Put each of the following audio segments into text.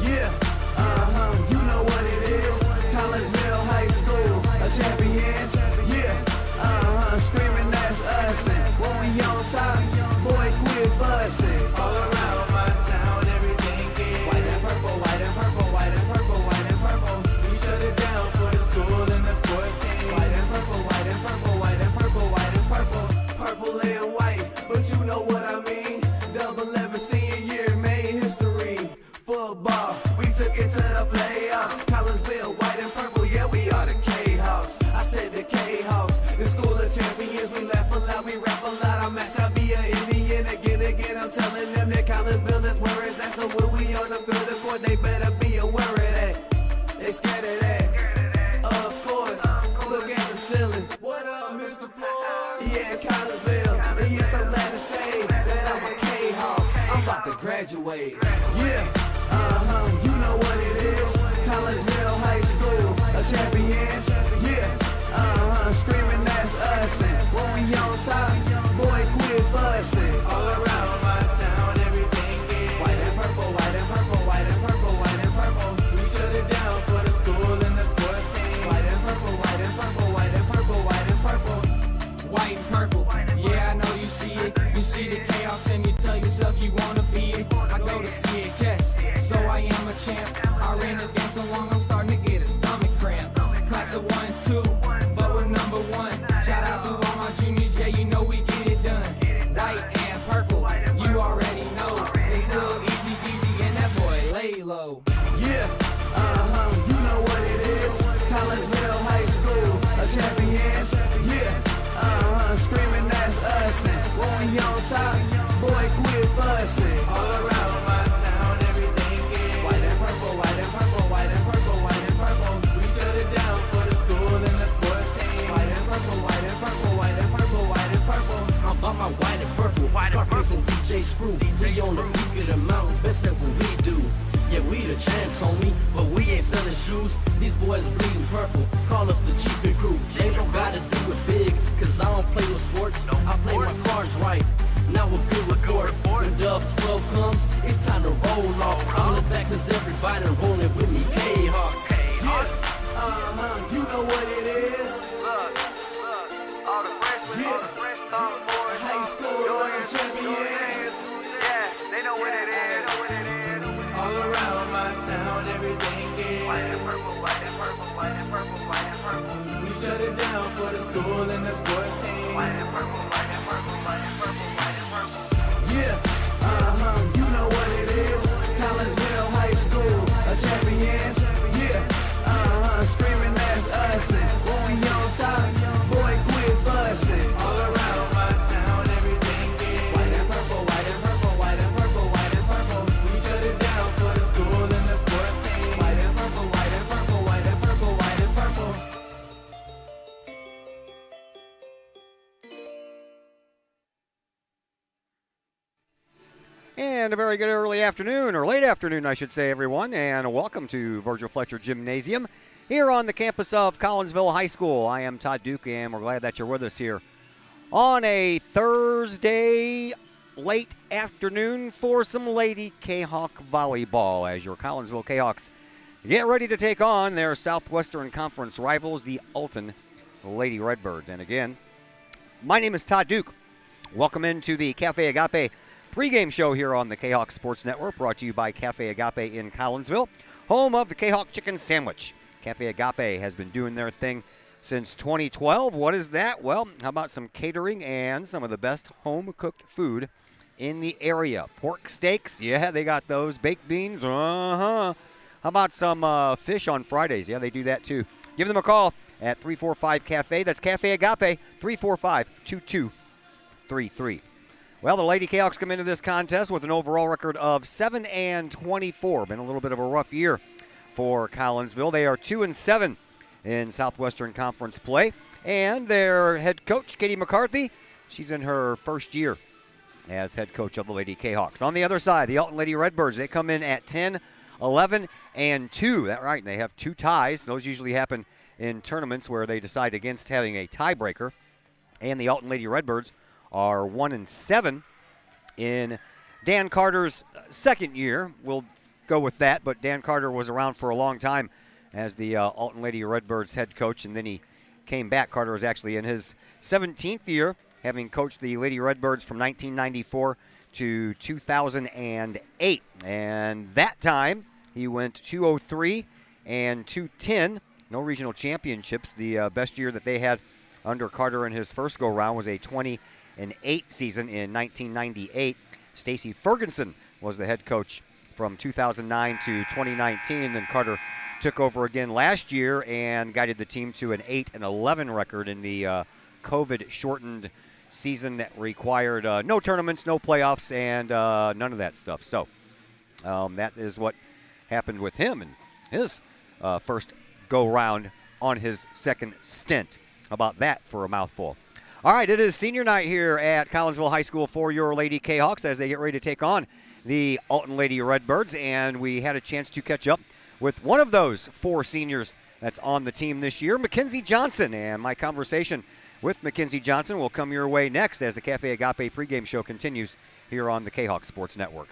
Yeah, you know what it is. Collinsville High School, a champions. Yeah, screaming that's us. And when we on top, boy, quit fussing. All around my town, everything is white and purple, white and purple, white and purple, white and purple. We shut it down for the school and the sports team. White and purple, white and purple, white and purple, white and purple. Purple and white, but you know what I mean. Double 11 senior year made history. Football, we took it to the playoffs. Collinsville, white and purple, yeah, we are the K-House. I said the K-House, the school of champions. We laugh a lot, we rap a lot. I'm asked to be an Indian again. I'm telling them that Collinsville is where it's at. So when we on the field of court, they better be aware of that. They scared of that. Of course, look at the ceiling. What up, Mr. Ford? Yeah, it's Collinsville. And yes, I'm glad to say that I'm a K-Hawk. I'm about to graduate. Yeah, you know what it is. Collinsville High School, a champions. Yeah, screaming that's us. And when we on top, boy, quit fussing. All around my town, everything is white and purple, white and purple, white and purple, white and purple. We shut it down for the school and the sports team. White and purple, white and purple, white and purple, white and purple. White and purple, yeah, I know you see it. You see the chaos and you tell yourself you wanna be it. I go to CHS, so I am a champ. I ran this game so long, I'm starting to get a stomach cramp. Class of 1, 2, but we're number 1. Shout out to all my juniors, yeah, you know we get it done. White and purple, you already know. It's little easy peasy and that boy lay low. Yeah, you know what it is. Collinsville High School, a champions. Yeah, screaming that's us. And when we on top, boy, quit fussing. All around my town, everything is white and purple, white and purple, white and purple, white and purple. We shut it down for the school and the sports team. White and purple, white and purple, white and purple, white and purple. I'm about my white and purple, Scarface and DJ Screw. We on the peak of the mountain, best at what we do. Yeah, we the champs, homie, but we ain't selling shoes. These boys bleeding purple, call us the chiefin' crew. They don't gotta do it big, cause I don't play with sports. I play my cards right. Now a good report. When Dub 12 comes, it's time to roll off. I'm the back cause everybody rolling with me. K-Hawks. Yeah, you know what it is. Look, all the freshmen come forward. High school champions. Yeah, they know what it is. All around my town, everything is White and purple, white and purple, white and purple, white and purple. we shut it down for the school and the sports team. White and purple, white and purple, white and purple, white and purple. Yeah, you know what it is. Collinsville High School, a champions. Yeah, screaming that's us. And when we on top, boy, quit fussing. All around my town, everything is white and purple, white and purple, white and purple, white and purple. We shut it down for the school and the sports team. White and purple, white and purple, white and purple, white and purple. And a very good early afternoon, or late afternoon, I should say, everyone, and welcome to Virgil Fletcher Gymnasium here on the campus of Collinsville High School. I am Todd Duke, and we're glad that you're with us here on a Thursday late afternoon for some Lady K-Hawk volleyball as your Collinsville K-Hawks get ready to take on their Southwestern Conference rivals, the Alton Lady Redbirds. And again, my name is Todd Duke. Welcome into the Cafe Agape pregame show here on the K-Hawk Sports Network, brought to you by Cafe Agape in Collinsville, home of the K-Hawk Chicken Sandwich. Cafe Agape has been doing their thing since 2012. What is that? Well, how about some catering and some of the best home-cooked food in the area? Pork steaks, yeah, they got those. Baked beans, How about some fish on Fridays? Yeah, they do that too. Give them a call at 345-CAFE. That's Cafe Agape, 345-2233. Well, the Lady K-Hawks come into this contest with an overall record of 7-24. Been a little bit of a rough year for Collinsville. They are 2-7 in Southwestern Conference play. And their head coach, Katie McCarthy, she's in her first year as head coach of the Lady K-Hawks. On the other side, the Alton Lady Redbirds, they come in at 10-11-2. That's right, they have 2 ties. Those usually happen in tournaments where they decide against having a tiebreaker. And the Alton Lady Redbirds are 1-7 in Dan Carter's second year. We'll go with that. But Dan Carter was around for a long time as the Alton Lady Redbirds head coach, and then he came back. Carter was actually in his 17th year, having coached the Lady Redbirds from 1994 to 2008. And that time, he went 203 and 210. No regional championships. The best year that they had under Carter in his first go-round was a 20-8 season in 1998. Stacy Ferguson was the head coach from 2009 to 2019. Then Carter took over again last year and guided the team to an 8-11 record in the COVID-shortened season that required no tournaments, no playoffs, and none of that stuff. So that is what happened with him and his first go-round on his second stint. How about that for a mouthful? All right, it is senior night here at Collinsville High School for your Lady Kahawks as they get ready to take on the Alton Lady Redbirds, and we had a chance to catch up with one of those 4 seniors that's on the team this year, Mackenzie Johnson, and my conversation with Mackenzie Johnson will come your way next as the Cafe Agape pregame show continues here on the Kahawk Sports Network.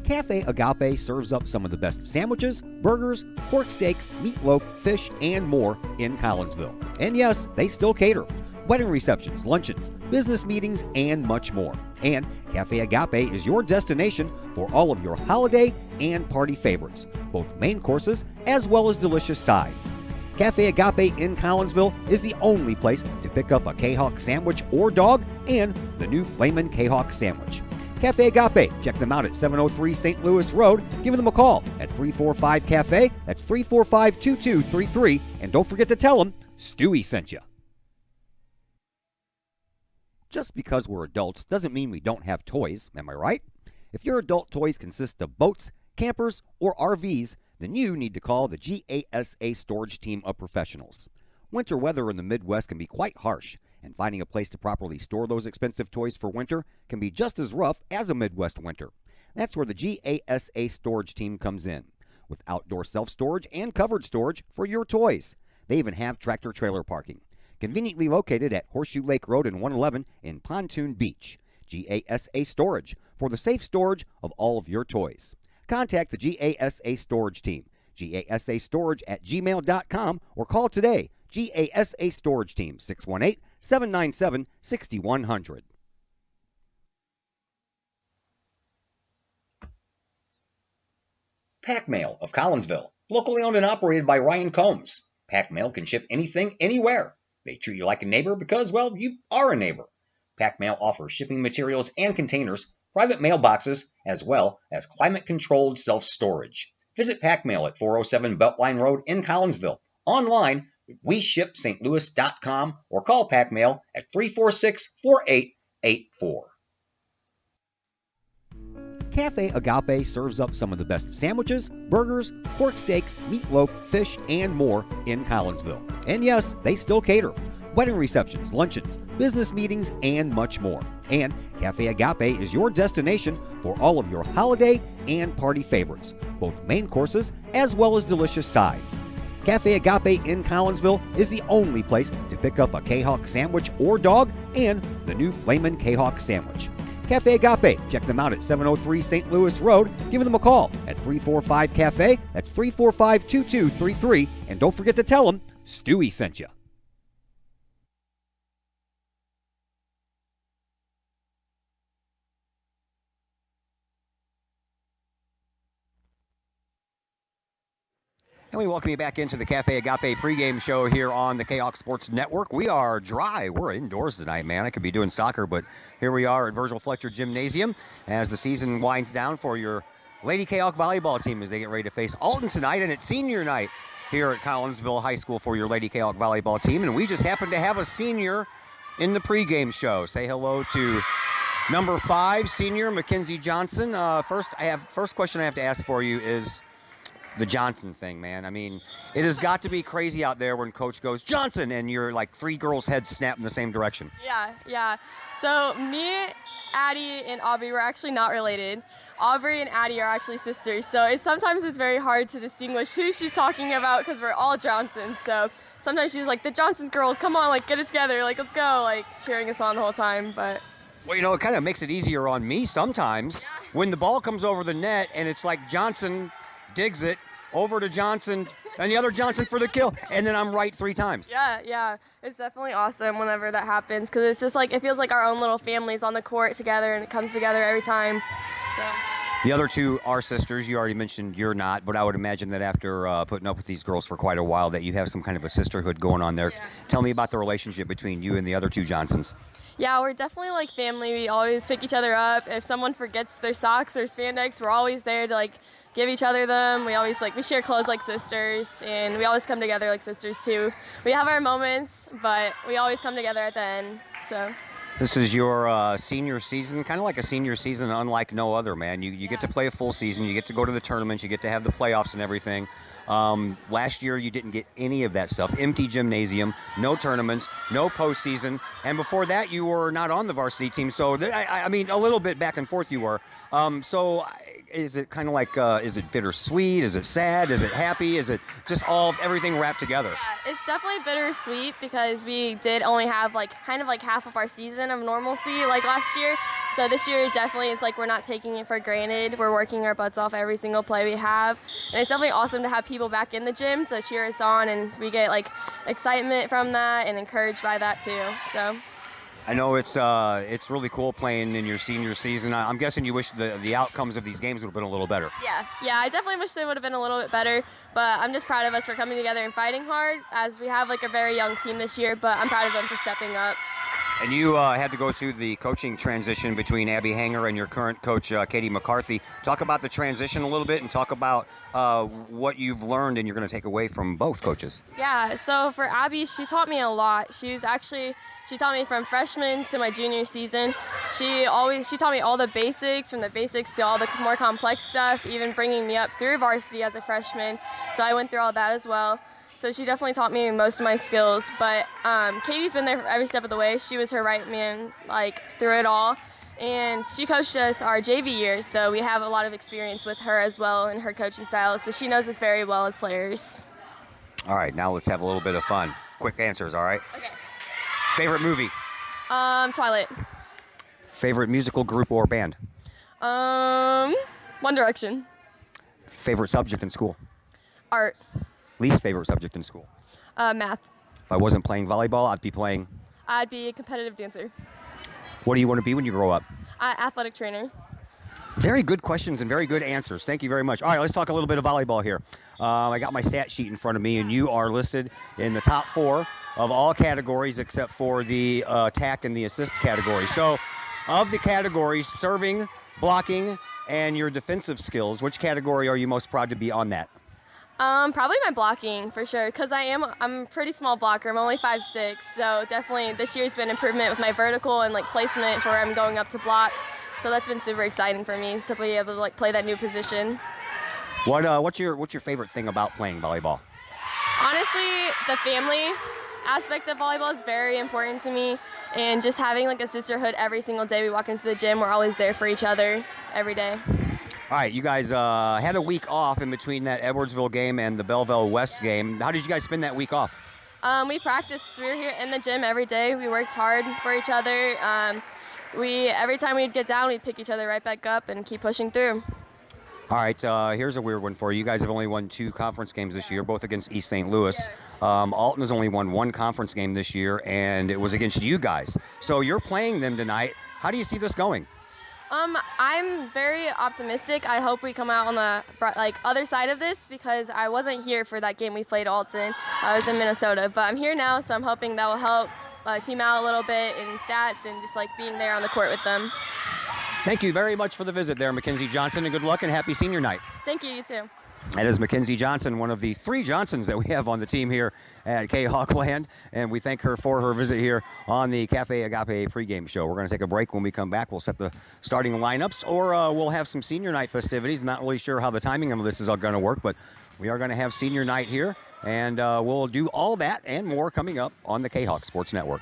Cafe Agape serves up some of the best sandwiches, burgers, pork steaks, meatloaf, fish, and more in Collinsville. And yes, they still cater. Wedding receptions, luncheons, business meetings, and much more. And Cafe Agape is your destination for all of your holiday and party favorites, both main courses as well as delicious sides. Cafe Agape in Collinsville is the only place to pick up a Kahawk sandwich or dog and the new Flamin' Kahawk sandwich. Cafe Agape, check them out at 703 St. Louis Road. Give them a call at 345-CAFE. That's 345-2233. And don't forget to tell them Stewie sent you. Just because we're adults doesn't mean we don't have toys, am I right? If your adult toys consist of boats, campers, or RVs, then you need to call the GASA storage team of professionals. Winter weather in the Midwest can be quite harsh, and finding a place to properly store those expensive toys for winter can be just as rough as a Midwest winter. That's where the GASA storage team comes in, with outdoor self-storage and covered storage for your toys. They even have tractor-trailer parking, conveniently located at Horseshoe Lake Road and 111 in Pontoon Beach. GASA Storage, for the safe storage of all of your toys. Contact the GASA Storage team, gasastorage@gmail.com, or call today, GASA Storage Team, 618-797-6100. Pack Mail of Collinsville, locally owned and operated by Ryan Combs. Pack Mail can ship anything, anywhere. They treat you like a neighbor because, well, you are a neighbor. Pack Mail offers shipping materials and containers, private mailboxes, as well as climate-controlled self-storage. Visit Pack Mail at 407 Beltline Road in Collinsville. Online, WeShipSt.Louis.com, or call Pack Mail at 346-4884. Cafe Agape serves up some of the best sandwiches, burgers, pork steaks, meatloaf, fish, and more in Collinsville. And yes, they still cater. Wedding receptions, luncheons, business meetings, and much more. And Cafe Agape is your destination for all of your holiday and party favorites, both main courses as well as delicious sides. Cafe Agape in Collinsville is the only place to pick up a Kahawk sandwich or dog and the new Flamin' Kahawk sandwich. Cafe Agape, check them out at 703 St. Louis Road. Give them a call at 345-CAFE. That's 345-2233. And don't forget to tell them Stewie sent you. And we welcome you back into the Cafe Agape pregame show here on the Kahawk Sports Network. We are dry. We're indoors tonight, man. I could be doing soccer, but here we are at Virgil Fletcher Gymnasium as the season winds down for your Lady Kahawk volleyball team as they get ready to face Alton tonight. And it's senior night here at Collinsville High School for your Lady Kahawk volleyball team. And we just happen to have a senior in the pregame show. Say hello to number 5, senior Mackenzie Johnson. First question I have to ask for you is the Johnson thing, man. I mean, it has got to be crazy out there when coach goes, Johnson, and you're like 3 girls' heads snap in the same direction. Yeah. So me, Addie, and Aubrey were actually not related. Aubrey and Addie are actually sisters, so sometimes it's very hard to distinguish who she's talking about because we're all Johnsons. So sometimes she's like, the Johnsons girls, come on, like, get it together, like, let's go, like, cheering us on the whole time. But Well, you know, it kind of makes it easier on me sometimes when the ball comes over the net and it's like Johnson digs it over to Johnson and the other Johnson for the kill, and then I'm right 3 times. Yeah. It's definitely awesome whenever that happens because it's just like it feels like our own little families on the court together, and it comes together every time. So. The other 2 are sisters. You already mentioned you're not, but I would imagine that after putting up with these girls for quite a while that you have some kind of a sisterhood going on there. Yeah. Tell me about the relationship between you and the other 2 Johnsons. Yeah, we're definitely like family. We always pick each other up. If someone forgets their socks or spandex, we're always there to like give each other them. We always we share clothes like sisters, and we always come together like sisters too. We have our moments, but we always come together at the end. So. This is your senior season, kind of like a senior season unlike no other, man. You get to play a full season, you get to go to the tournaments, you get to have the playoffs and everything. Last year, you didn't get any of that stuff. Empty gymnasium, no tournaments, no postseason. And before that, you were not on the varsity team. So, I mean, a little bit back and forth you were. So is it kind of like, is it bittersweet? Is it sad? Is it happy? Is it just everything wrapped together? Yeah, it's definitely bittersweet because we did only have kind of half of our season of normalcy last year. So this year definitely is we're not taking it for granted. We're working our butts off every single play we have. And it's definitely awesome to have people back in the gym to cheer us on, and we get excitement from that and encouraged by that too. So. I know it's really cool playing in your senior season. I'm guessing you wish the outcomes of these games would have been a little better. Yeah, I definitely wish they would have been a little bit better, but I'm just proud of us for coming together and fighting hard, as we have a very young team this year, but I'm proud of them for stepping up. And you had to go through the coaching transition between Abby Hanger and your current coach, Katie McCarthy. Talk about the transition a little bit and talk about what you've learned and you're going to take away from both coaches. Yeah, so for Abby, she taught me a lot. She taught me from freshman to my junior season. She taught me all the basics, from the basics to all the more complex stuff, even bringing me up through varsity as a freshman. So I went through all that as well. So she definitely taught me most of my skills, but Katie's been there every step of the way. She was her right man, through it all. And she coached us our JV year, so we have a lot of experience with her as well in her coaching style, so she knows us very well as players. All right, now let's have a little bit of fun. Quick answers, all right? Okay. Favorite movie? Twilight. Favorite musical group or band? One Direction. Favorite subject in school? Art. Least favorite subject in school? Math. If I wasn't playing volleyball, I'd be playing? I'd be a competitive dancer. What do you want to be when you grow up? Athletic trainer. Very good questions and very good answers. Thank you very much. All right, let's talk a little bit of volleyball here. I got my stat sheet in front of me, and you are listed in the top 4 of all categories except for the attack and the assist category. So of the categories, serving, blocking, and your defensive skills, which category are you most proud to be on that? Probably my blocking for sure, because I'm a pretty small blocker. I'm only 5'6", so definitely this year's been improvement with my vertical and placement for where I'm going up to block. So that's been super exciting for me to be able to play that new position. What's your favorite thing about playing volleyball? Honestly, the family aspect of volleyball is very important to me, and just having a sisterhood every single day we walk into the gym. We're always there for each other every day. All right, you guys had a week off in between that Edwardsville game and the Belleville West game. How did you guys spend that week off? We practiced. We were here in the gym every day. We worked hard for each other. Every time we'd get down, we'd pick each other right back up and keep pushing through. All right, here's a weird one for you. You guys have only won 2 conference games this year, both against East St. Louis. Alton has only won 1 conference game this year, and it was against you guys. So you're playing them tonight. How do you see this going? I'm very optimistic. I hope we come out on the other side of this, because I wasn't here for that game we played Alton. I was in Minnesota, but I'm here now, so I'm hoping that will help team out a little bit in stats and just being there on the court with them. Thank you very much for the visit there, Mackenzie Johnson, and good luck and happy senior night. Thank you, you too. That is Mackenzie Johnson, one of the 3 Johnsons that we have on the team here at Kahok Land, and we thank her for her visit here on the Cafe Agape pregame show. We're going to take a break. When we come back, we'll set the starting lineups, or we'll have some senior night festivities. Not really sure how the timing of this is all going to work, but we are going to have senior night here, and we'll do all that and more coming up on the Kahok Sports Network.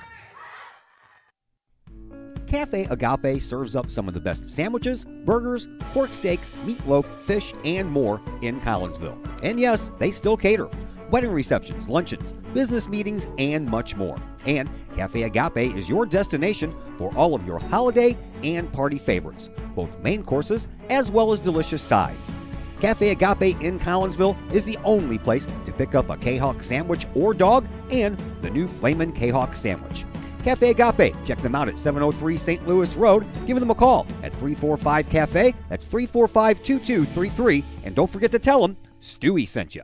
Cafe Agape serves up some of the best sandwiches, burgers, pork steaks, meatloaf, fish, and more in Collinsville. And yes, they still cater. wedding receptions, luncheons, business meetings, and much more. And Cafe Agape is your destination for all of your holiday and party favorites, both main courses as well as delicious sides. Cafe Agape in Collinsville is the only place to pick up a Kahok sandwich or dog and the new Flamin' Kahok sandwich. Cafe Agape, check them out at 703 St. Louis Road. Give them a call at 345-CAFE. That's 345-2233. And don't forget to tell them Stewie sent you.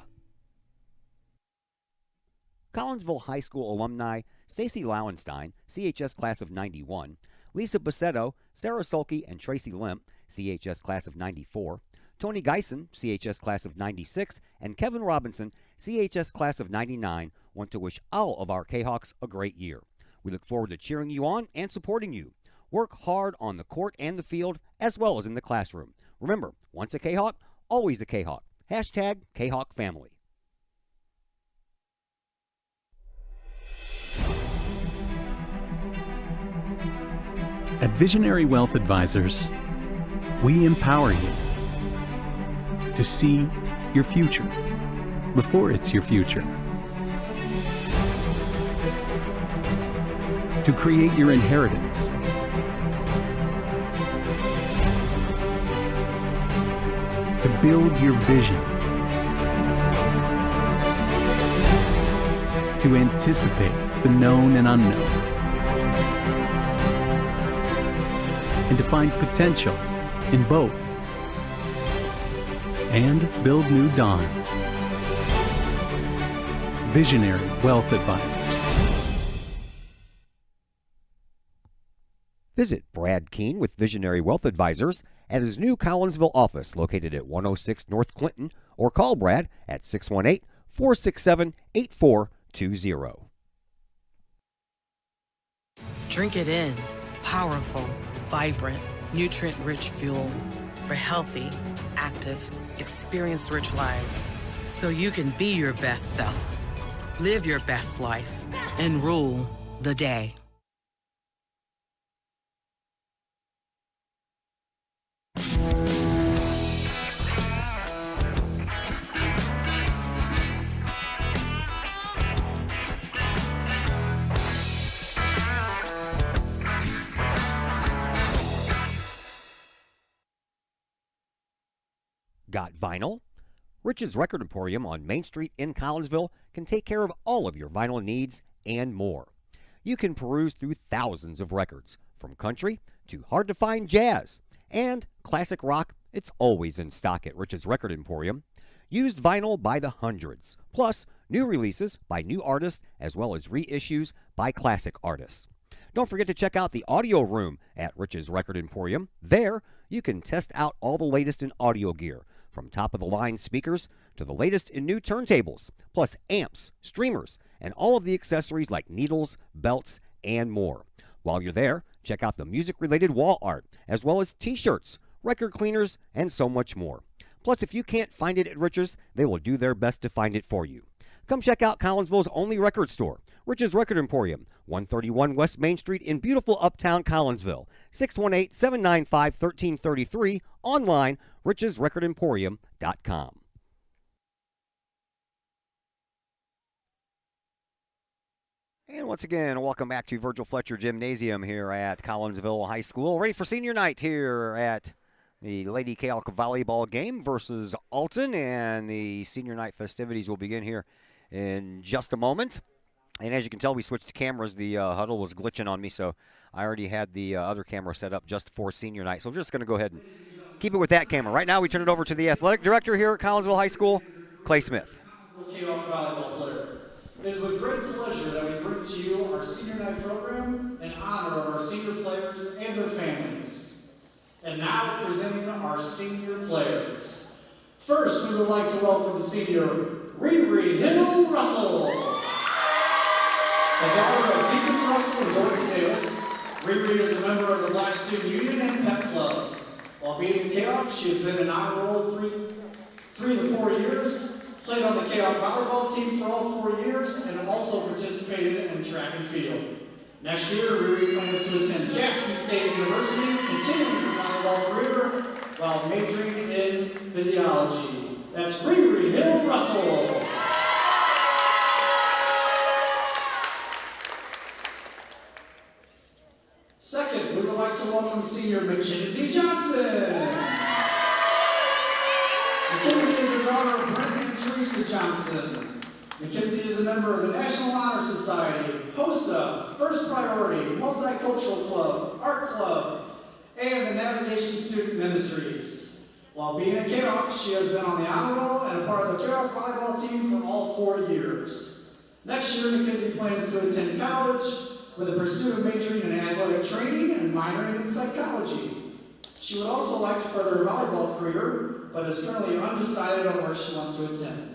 Collinsville High School alumni Stacy Lauenstein, CHS class of 91, Lisa Bassetto, Sarah Sulke, and Tracy Limp, CHS class of 94, Tony Geisen, CHS class of 96, and Kevin Robinson, CHS class of 99, want to wish all of our Kahawks a great year. We look forward to cheering you on and supporting you. Work hard on the court and the field, as well as in the classroom. Remember, once a Kahawk, always a Kahawk. Hashtag Kahawk Family. At Visionary Wealth Advisors, we empower you to see your future before it's your future, to create your inheritance, to build your vision, to anticipate the known and unknown, and to find potential in both, and build new dawns. Visionary Wealth Advisors. Visit Brad Keene with Visionary Wealth Advisors at his new Collinsville office located at 106 North Clinton, or call Brad at 618-467-8420. Drink it in. Powerful, vibrant, nutrient-rich fuel for healthy, active, experience-rich lives. So you can be your best self, live your best life, and rule the day. Got vinyl? Rich's Record Emporium on Main Street in Collinsville can take care of all of your vinyl needs and more. You can peruse through thousands of records, from country to hard-to-find jazz. And classic rock, it's always in stock at Rich's Record Emporium. Used vinyl by the hundreds, plus new releases by new artists as well as reissues by classic artists. Don't forget to check out the audio room at Rich's Record Emporium. There, you can test out all the latest in audio gear, from top-of-the-line speakers to the latest in new turntables, plus amps, streamers, and all of the accessories like needles, belts, and more. While you're there, check out the music-related wall art, as well as t-shirts, record cleaners, and so much more. Plus, if you can't find it at Rich's, they will do their best to find it for you. Come check out Collinsville's only record store, Rich's Record Emporium, 131 West Main Street in beautiful uptown Collinsville, 618-795-1333, online, richesrecordemporium.com. And once again, welcome back to Virgil Fletcher Gymnasium here at Collinsville High School. Ready for senior night here at the Lady Kahok volleyball game versus Alton, and the senior night festivities will begin here in just a moment. And as you can tell, we switched cameras. The huddle was glitching on me, so I already had the other camera set up just for senior night. So we're just going to go ahead and keep it with that camera. Right now, we turn it over to the athletic director here at Collinsville High School, Clay Smith. Kahok volleyball player. It is with great pleasure that we bring to you our senior night program in honor of our senior players and their families. And now presenting our senior players. First, we would like to welcome senior Riri Hill Russell. The daughter of Deacon Russell and Dorothy Davis, Riri is a member of the Black Student Union and Pep Club. While being in Kahok, she has been in honor roll 3 to 4 years, played on the Kahok volleyball team for all 4 years, and also participated in track and field. Next year, Riri plans to attend Jackson State University, continuing her volleyball career while majoring in physiology. That's Riri Hill Russell. Johnson. Mackenzie is a member of the National Honor Society, HOSA, First Priority, Multicultural Club, Art Club, and the Navigation Student Ministries. While being at Kahok, she has been on the honor roll and a part of the Kahok volleyball team for all 4 years. Next year, Mackenzie plans to attend college with a pursuit of majoring in athletic training and minoring in psychology. She would also like to further her volleyball career, but is currently undecided on where she wants to attend.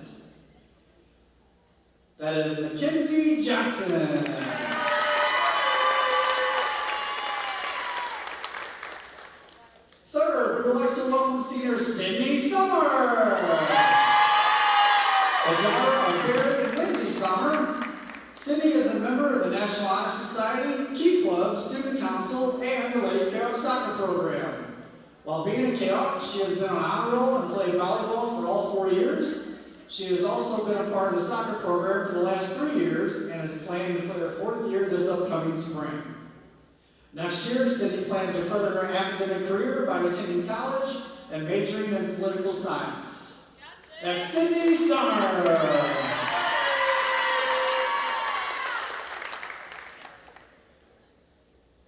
That is Mackenzie Johnson. Third, we would like to welcome senior Sydney Summer. A daughter of Barry and Lindy Summer, Sydney is a member of the National Honor Society, Key Club, Student Council, and the Lady Kahok Soccer Program. While being at Kahok, she has been on honor roll and played volleyball for all 4 years. She has also been a part of the soccer program for the last 3 years and is planning to play her 4th year this upcoming spring. Next year, Sydney plans to further her academic career by attending college and majoring in political science. That's Sydney Summer.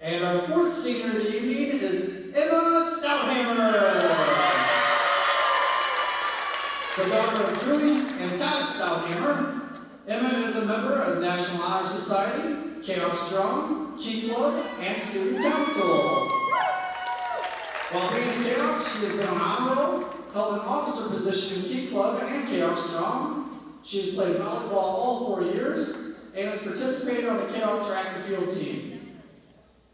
And our 4th senior of the evening is Emma Stouthammer. The daughter of Julie and Todd Stouthammer, Emma is a member of the National Honor Society, Kahok Strong, Key Club, and Student Council. While being in Kahok, she has been on honor roll, held an officer position in Key Club and Kahok Strong. She has played volleyball all 4 years and has participated on the Kahok track and field team.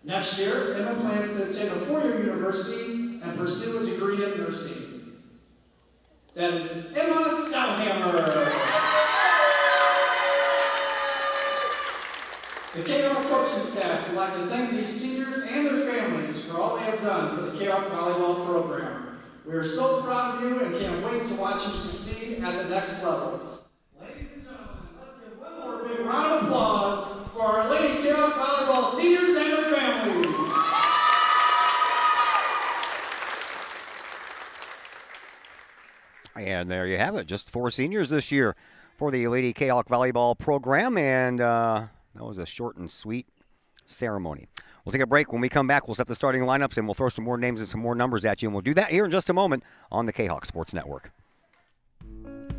Next year, Emma plans to attend a 4-year university and pursue a degree in nursing. That is Emma Stouthammer. The Kahok coaching staff would like to thank these seniors and their families for all they have done for the Kahok volleyball program. We are so proud of you and can't wait to watch you succeed at the next level. Ladies and gentlemen, let's give one more big round of applause for our Lady Kahok volleyball seniors and their families. And there you have it, just 4 seniors this year for the Lady Kahok volleyball program, and that was a short and sweet ceremony. We'll take a break. When we come back, we'll set the starting lineups, and we'll throw some more names and some more numbers at you, and we'll do that here in just a moment on the Kahok Sports Network.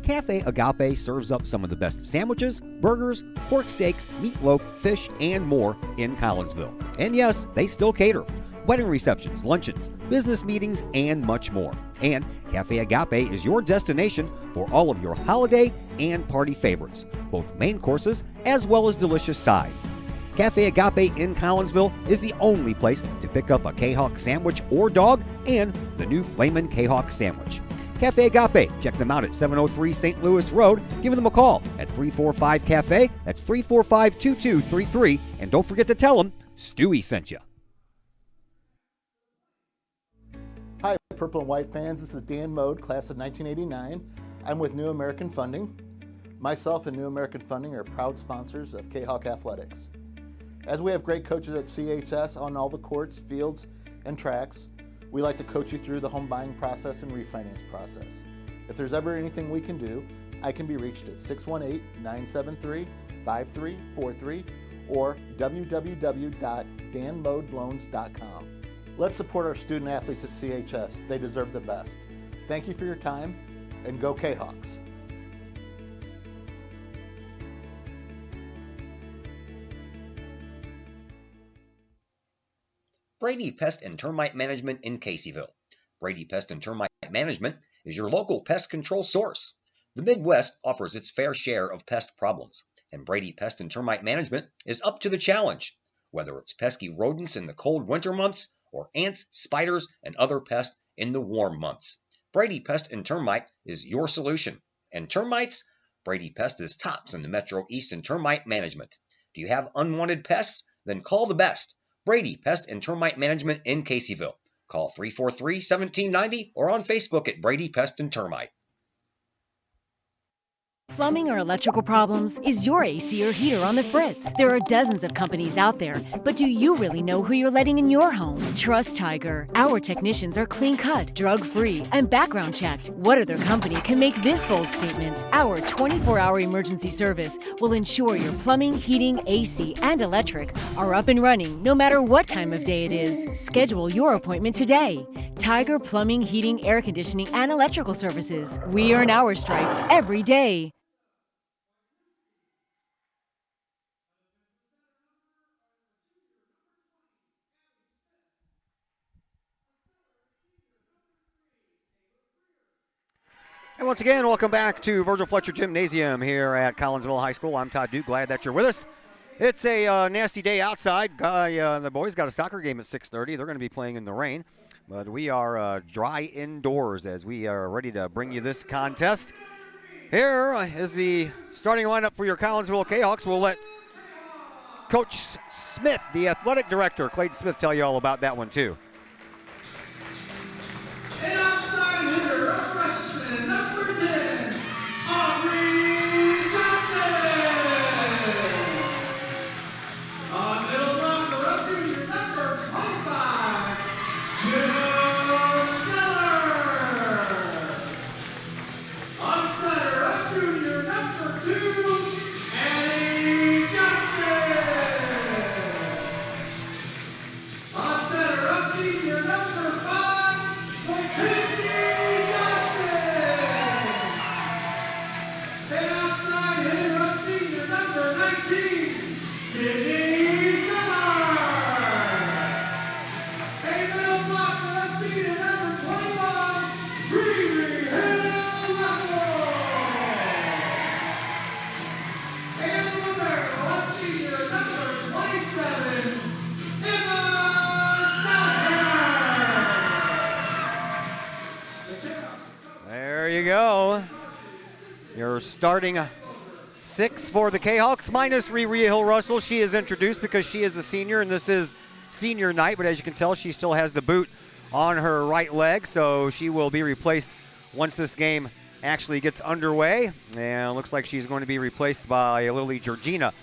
Cafe Agape serves up some of the best sandwiches, burgers, pork steaks, meatloaf, fish, and more in Collinsville. And yes, they still cater. Wedding receptions, luncheons, business meetings, and much more. And Cafe Agape is your destination for all of your holiday and party favorites, both main courses as well as delicious sides. Cafe Agape in Collinsville is the only place to pick up a Kahok sandwich or dog and the new Flamin' Kahok sandwich. Cafe Agape, check them out at 703 St. Louis Road. Give them a call at 345-CAFE. That's 345-2233. And don't forget to tell them Stewie sent you. Hi, Purple and White fans. This is Dan Mode, class of 1989. I'm with New American Funding. Myself and New American Funding are proud sponsors of Kahok Athletics. As we have great coaches at CHS on all the courts, fields, and tracks, we like to coach you through the home buying process and refinance process. If there's ever anything we can do, I can be reached at 618-973-5343 or www.danmodeloans.com. Let's support our student athletes at CHS. They deserve the best. Thank you for your time, and go Kahawks. Brady Pest and Termite Management in Caseyville. Brady Pest and Termite Management is your local pest control source. The Midwest offers its fair share of pest problems, and Brady Pest and Termite Management is up to the challenge. Whether it's pesky rodents in the cold winter months or ants, spiders, and other pests in the warm months, Brady Pest and Termite is your solution. And termites? Brady Pest is tops in the Metro East in termite management. Do you have unwanted pests? Then call the best. Brady Pest and Termite Management in Caseyville. Call 343-1790 or on Facebook at Brady Pest and Termite. Plumbing or electrical problems? Is your AC or heater on the fritz? There are dozens of companies out there, but do you really know who you're letting in your home? Trust Tiger. Our technicians are clean-cut, drug-free, and background checked. What other company can make this bold statement? Our 24-hour emergency service will ensure your plumbing, heating, AC, and electric are up and running no matter what time of day it is. Schedule your appointment today. Tiger Plumbing, Heating, Air Conditioning, and Electrical Services. We earn our stripes every day. And once again, welcome back to Virgil Fletcher Gymnasium here at Collinsville High School. I'm Todd Duke. Glad that you're with us. It's a nasty day outside. The boys got a soccer game at 6:30. They're going to be playing in the rain. But we are dry indoors as we are ready to bring you this contest. Here is the starting lineup for your Collinsville Kahawks. We'll let Coach Smith, the athletic director, Clayton Smith, tell you all about that one too. And outside hitter, a freshman, number 10, Aubrey Johnson. On middle blocker, a junior, number 25, Jill Stellar. On center, a junior, number 2, Annie Johnson. On center, a senior, number 5, Mackenzie Johnson. And outside hitter, a senior, number 19, Sydney Summer. A middle blocker, a senior, number 21, Riri Hill Russell. And the libero, a senior, number 27, Emma Stouthammer. There you go. You're starting 6 for the Kahawks, minus Riri Hill Russell. She is introduced because she is a senior, and this is senior night. But as you can tell, she still has the boot on her right leg, so she will be replaced once this game actually gets underway. And it looks like she's going to be replaced by Lily Georgina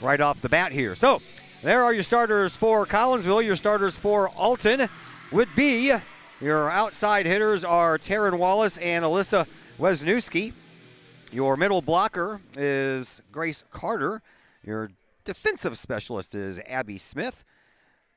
right off the bat here. So there are your starters for Collinsville. Your starters for Alton would be, your outside hitters are Taryn Wallace and Alyssa Wesniewski. Your middle blocker is Grace Carter. Your defensive specialist is Abby Smith.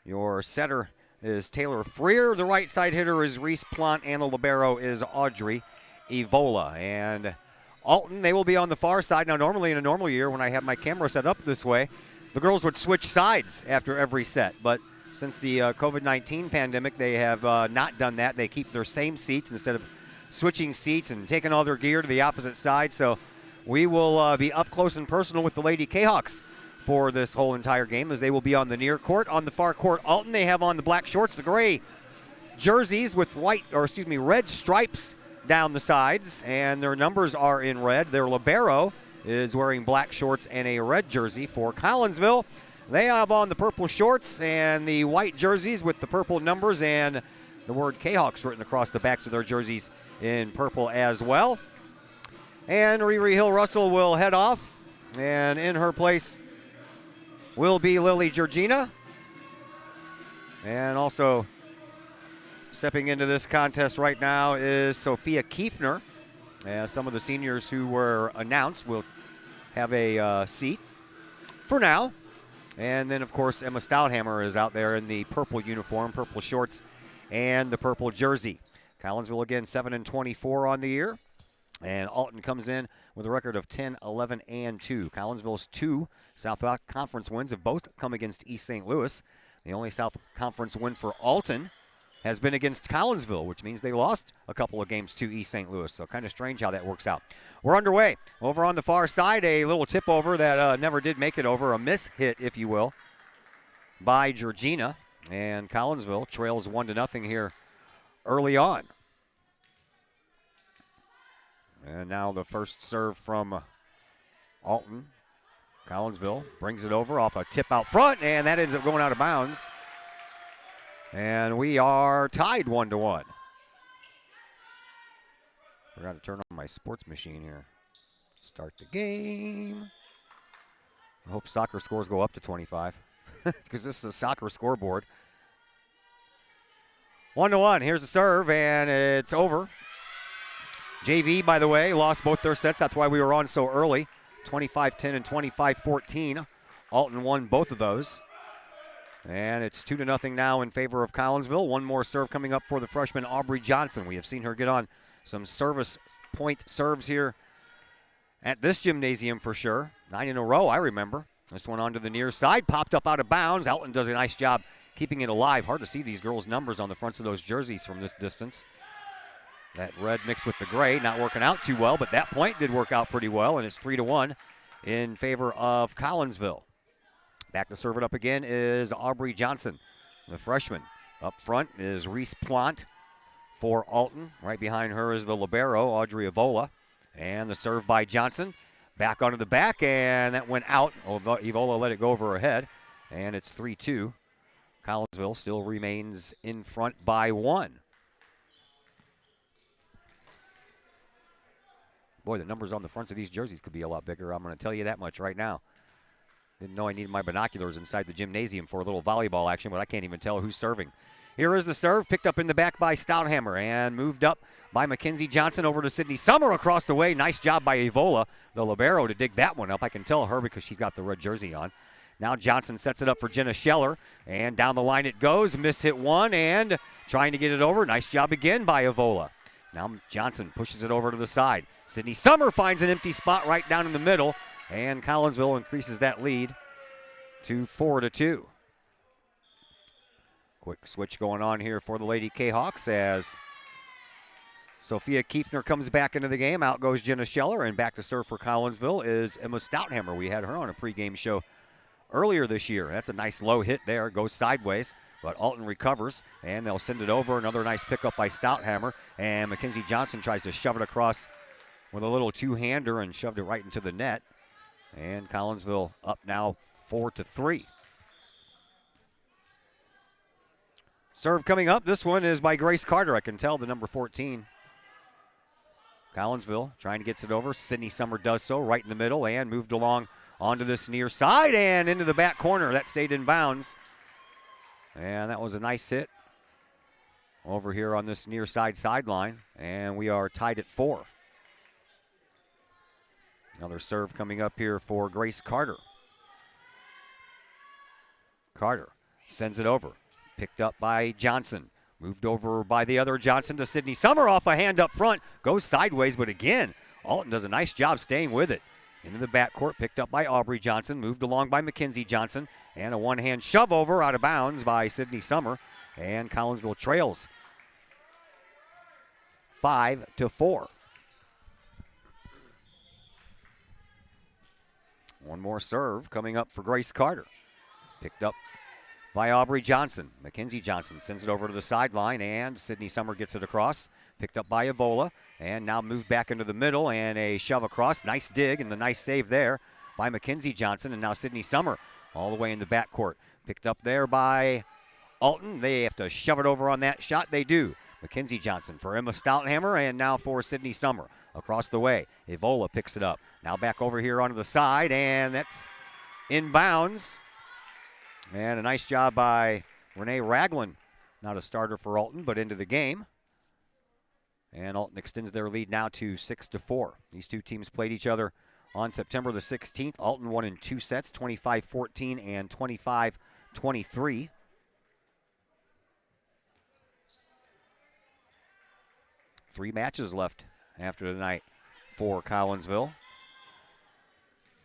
Your setter is Taylor Freer. The right side hitter is Reese Plant, and the libero is Audrey Evola. And Alton, they will be on the far side. Now, normally in a normal year, when I have my camera set up this way, the girls would switch sides after every set. But since the COVID-19 pandemic, they have not done that. They keep their same seats instead of switching seats and taking all their gear to the opposite side. So we will be up close and personal with the Lady Kahawks for this whole entire game, as they will be on the near court. On the far court, Alton, they have on the black shorts, the gray jerseys with red stripes down the sides, and their numbers are in red. Their libero is wearing black shorts and a red jersey. For Collinsville, they have on the purple shorts and the white jerseys with the purple numbers and the word Kahawks written across the backs of their jerseys in purple as well. And Riri Hill Russell will head off, and in her place will be Lily Georgina. And also stepping into this contest right now is Sophia Kiefner. Some of the seniors who were announced will have a seat for now. And then, of course, Emma Stouthammer is out there in the purple uniform, purple shorts, and the purple jersey. Collinsville, again, 7-24 on the year. And Alton comes in with a record of 10-11-2. Collinsville's 2 South Conference wins have both come against East St. Louis. The only South Conference win for Alton has been against Collinsville, which means they lost a couple of games to East St. Louis. So kind of strange how that works out. We're underway. Over on the far side, a little tip over that never did make it over, a miss hit, if you will, by Georgina. And Collinsville trails 1-0 here early on. And now the first serve from Alton. Collinsville brings it over off a tip out front, and that ends up going out of bounds. And we are tied 1-1. Forgot to turn on my sports machine here. Start the game. I hope soccer scores go up to 25 because this is a soccer scoreboard. 1-1. Here's the serve, and it's over. JV, by the way, lost both their sets. That's why we were on so early. 25-10 and 25-14. Alton won both of those. And it's 2-0 now in favor of Collinsville. One more serve coming up for the freshman Aubrey Johnson. We have seen her get on some service point serves here at this gymnasium for sure. 9 in a row, I remember. This one onto the near side, popped up out of bounds. Alton does a nice job keeping it alive. Hard to see these girls' numbers on the fronts of those jerseys from this distance. That red mixed with the gray, not working out too well, but that point did work out pretty well, and it's 3-1 in favor of Collinsville. Back to serve it up again is Aubrey Johnson, the freshman. Up front is Reese Plant for Alton. Right behind her is the libero, Audrey Evola. And the serve by Johnson. Back onto the back, and that went out. Evola let it go over her head, and it's 3-2. Collinsville still remains in front by 1. Boy, the numbers on the fronts of these jerseys could be a lot bigger. I'm going to tell you that much right now. Didn't know I needed my binoculars inside the gymnasium for a little volleyball action, but I can't even tell who's serving. Here is the serve, picked up in the back by Stouthammer and moved up by Mackenzie Johnson over to Sydney Summer across the way. Nice job by Evola, the libero, to dig that one up. I can tell her because she's got the red jersey on. Now Johnson sets it up for Jenna Scheller, and down the line it goes. Miss hit one and trying to get it over. Nice job again by Evola. Now Johnson pushes it over to the side. Sydney Summer finds an empty spot right down in the middle, and Collinsville increases that lead to 4-2. Quick switch going on here for the Lady Kahawks as Sophia Kiefner comes back into the game. Out goes Jenna Scheller, and back to serve for Collinsville is Emma Stouthammer. We had her on a pregame show earlier this year. That's a nice low hit there. Goes sideways, but Alton recovers, and they'll send it over. Another nice pickup by Stouthammer, and Mackenzie Johnson tries to shove it across with a little two-hander and shoved it right into the net. And Collinsville up now 4-3. Serve coming up. This one is by Grace Carter. I can tell the number 14. Collinsville trying to get it over. Sydney Summer does so right in the middle and moved along onto this near side and into the back corner. That stayed in bounds. And that was a nice hit over here on this near side sideline. And we are tied at 4. Another serve coming up here for Grace Carter. Carter sends it over. Picked up by Johnson. Moved over by the other Johnson to Sydney Summer off a hand up front. Goes sideways, but again, Alton does a nice job staying with it. Into the backcourt, picked up by Aubrey Johnson. Moved along by Mackenzie Johnson. And a one-hand shove over out of bounds by Sydney Summer. And Collinsville trails 5-4. One more serve coming up for Grace Carter. Picked up by Aubrey Johnson. Mackenzie Johnson sends it over to the sideline, and Sydney Summer gets it across. Picked up by Evola, and now moved back into the middle, and a shove across. Nice dig, and the nice save there by Mackenzie Johnson, and now Sydney Summer all the way in the backcourt. Picked up there by Alton. They have to shove it over on that shot. They do. Mackenzie Johnson for Emma Stouthammer, and now for Sydney Summer. Across the way, Evola picks it up. Now back over here onto the side, and that's in bounds. And a nice job by Renee Ragland. Not a starter for Alton, but into the game. And Alton extends their lead now to 6-4. These two teams played each other on September the 16th. Alton won in 2 sets, 25-14 and 25-23. Three matches left after tonight for Collinsville.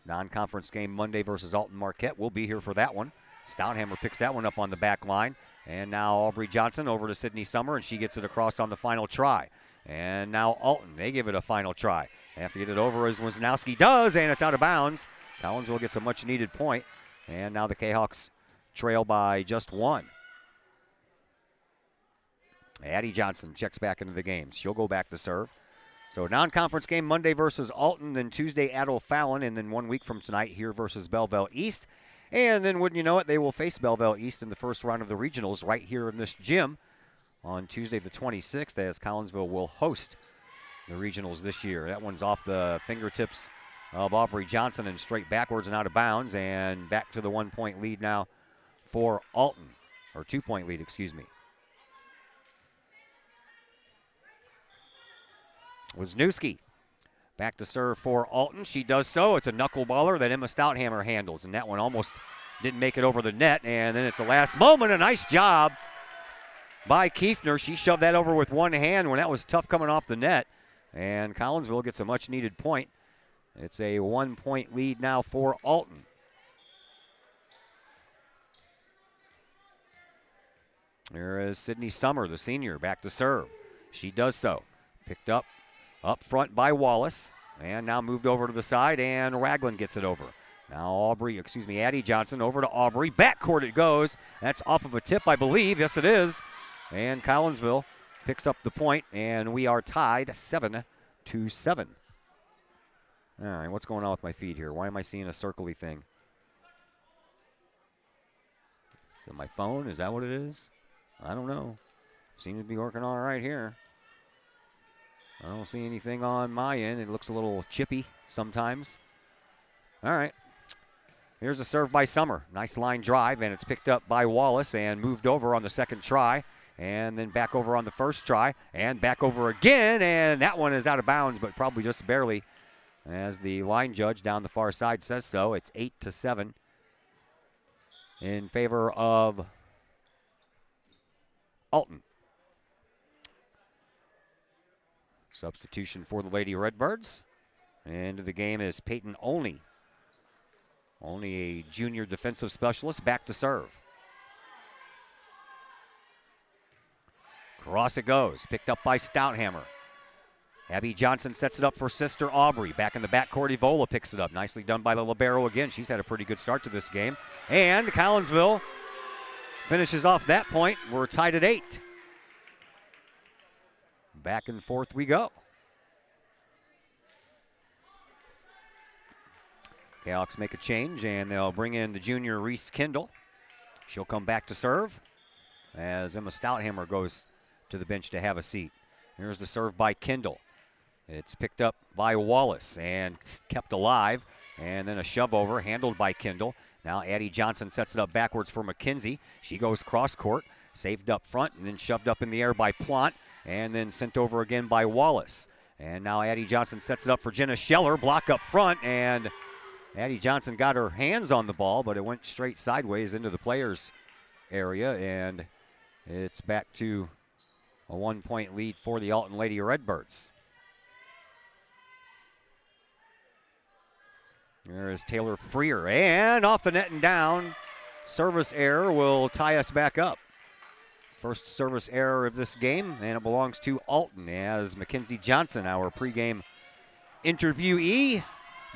Non-conference game Monday versus Alton Marquette. We'll be here for that one. Stouthammer picks that one up on the back line. And now Aubrey Johnson over to Sydney Summer, and she gets it across on the final try. And now Alton, they give it a final try. They have to get it over as Wisnowski does, and it's out of bounds. Collinsville gets a much-needed point. And now the Kahawks trail by just 1. Addie Johnson checks back into the game. She'll go back to serve. So non-conference game Monday versus Alton, then Tuesday at O'Fallon, and then 1 week from tonight here versus Belleville East. And then, wouldn't you know it, they will face Belleville East in the first round of the regionals right here in this gym on Tuesday the 26th, as Collinsville will host the regionals this year. That one's off the fingertips of Aubrey Johnson and straight backwards and out of bounds. And back to the 1-point lead now for Alton. Or 2-point lead, excuse me. Wisniewski back to serve for Alton. She does so. It's a knuckleballer that Emma Stouthammer handles, and that one almost didn't make it over the net. And then at the last moment, a nice job by Kiefner. She shoved that over with one hand when that was tough coming off the net. And Collinsville gets a much-needed point. It's a 1-point lead now for Alton. There is Sydney Summer, the senior, back to serve. She does so. Picked up front by Wallace, and now moved over to the side, and Ragland gets it over. Now Addie Johnson over to Aubrey. Backcourt it goes. That's off of a tip, I believe. Yes, it is. And Collinsville picks up the point, and we are tied 7-7. All right, what's going on with my feed here? Why am I seeing a circly thing? Is it my phone? Is that what it is? I don't know. Seems to be working all right here. I don't see anything on my end. It looks a little chippy sometimes. All right. Here's a serve by Summer. Nice line drive, and it's picked up by Wallace and moved over on the second try. And then back over on the first try, and back over again, and that one is out of bounds, but probably just barely, as the line judge down the far side says so. It's 8-7 in favor of Alton. Substitution for the Lady Redbirds. Into the game is Peyton Olney. Only a junior defensive specialist, back to serve. Cross it goes, picked up by Stouthammer. Abby Johnson sets it up for sister Aubrey. Back in the backcourt, Evola picks it up. Nicely done by the libero again. She's had a pretty good start to this game. And Collinsville finishes off that point. We're tied at 8. Back and forth we go. Kahawks make a change, and they'll bring in the junior Reese Kendall. She'll come back to serve as Emma Stouthammer goes to the bench to have a seat. Here's the serve by Kendall. It's picked up by Wallace and kept alive. And then a shove over, handled by Kendall. Now Addie Johnson sets it up backwards for McKenzie. She goes cross court, saved up front, and then shoved up in the air by Plant, and then sent over again by Wallace. And now Addie Johnson sets it up for Jenna Scheller, block up front, and Addie Johnson got her hands on the ball, but it went straight sideways into the players' area, and it's back to a 1-point lead for the Alton Lady Redbirds. There is Taylor Freer, and off the net and down. Service error will tie us back up. First service error of this game, and it belongs to Alton as Mackenzie Johnson, our pregame interviewee,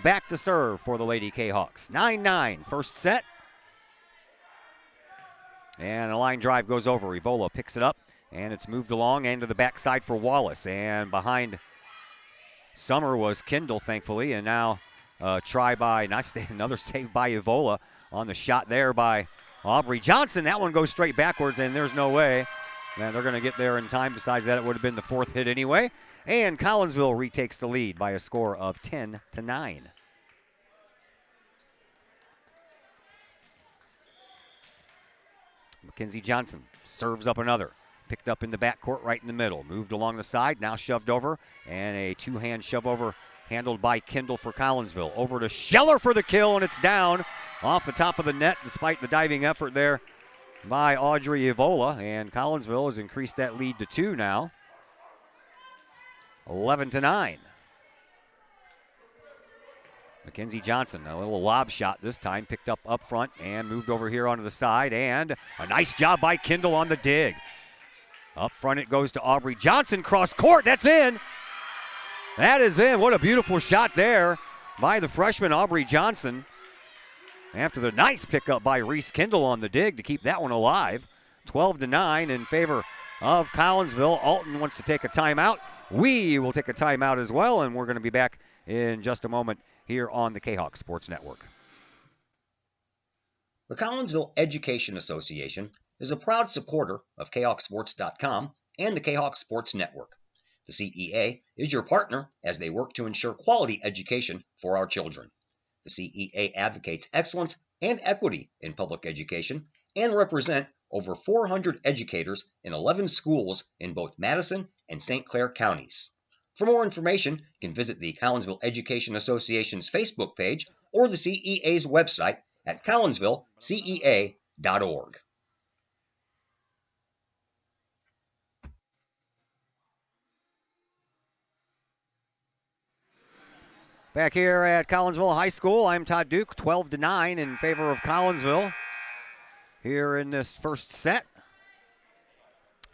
back to serve for the Lady Kahawks. 9-9, first set. And a line drive goes over. Evola picks it up, and it's moved along and to the backside for Wallace. And behind Summer was Kendall, thankfully, and now try by, another save by Evola on the shot there by Aubrey Johnson. That one goes straight backwards, and there's no way. Man, they're going to get there in time. Besides that, it would have been the fourth hit anyway. And Collinsville retakes the lead by a score of 10-9. Mackenzie Johnson serves up another. Picked up in the backcourt right in the middle. Moved along the side, now shoved over. And a two-hand shove over handled by Kendall for Collinsville. Over to Scheller for the kill, and it's down off the top of the net despite the diving effort there by Audrey Evola. And Collinsville has increased that lead to 2 now. 11-9. Mackenzie Johnson, a little lob shot this time, picked up front and moved over here onto the side. And a nice job by Kendall on the dig. Up front it goes to Aubrey Johnson, cross court, that's in. That is in. What a beautiful shot there by the freshman Aubrey Johnson. After the nice pickup by Reese Kendall on the dig to keep that one alive. 12-9 in favor of Collinsville. Alton wants to take a timeout. We will take a timeout as well, and we're going to be back in just a moment here on the Kahok Sports Network. The Collinsville Education Association is a proud supporter of KahawkSports.com and the Kahawk Sports Network. The CEA is your partner as they work to ensure quality education for our children. The CEA advocates excellence and equity in public education and represent over 400 educators in 11 schools in both Madison and St. Clair counties. For more information, you can visit the Collinsville Education Association's Facebook page or the CEA's website at collinsvillecea.org. Back here at Collinsville High School, I'm Todd Duke, 12-9 in favor of Collinsville here in this first set.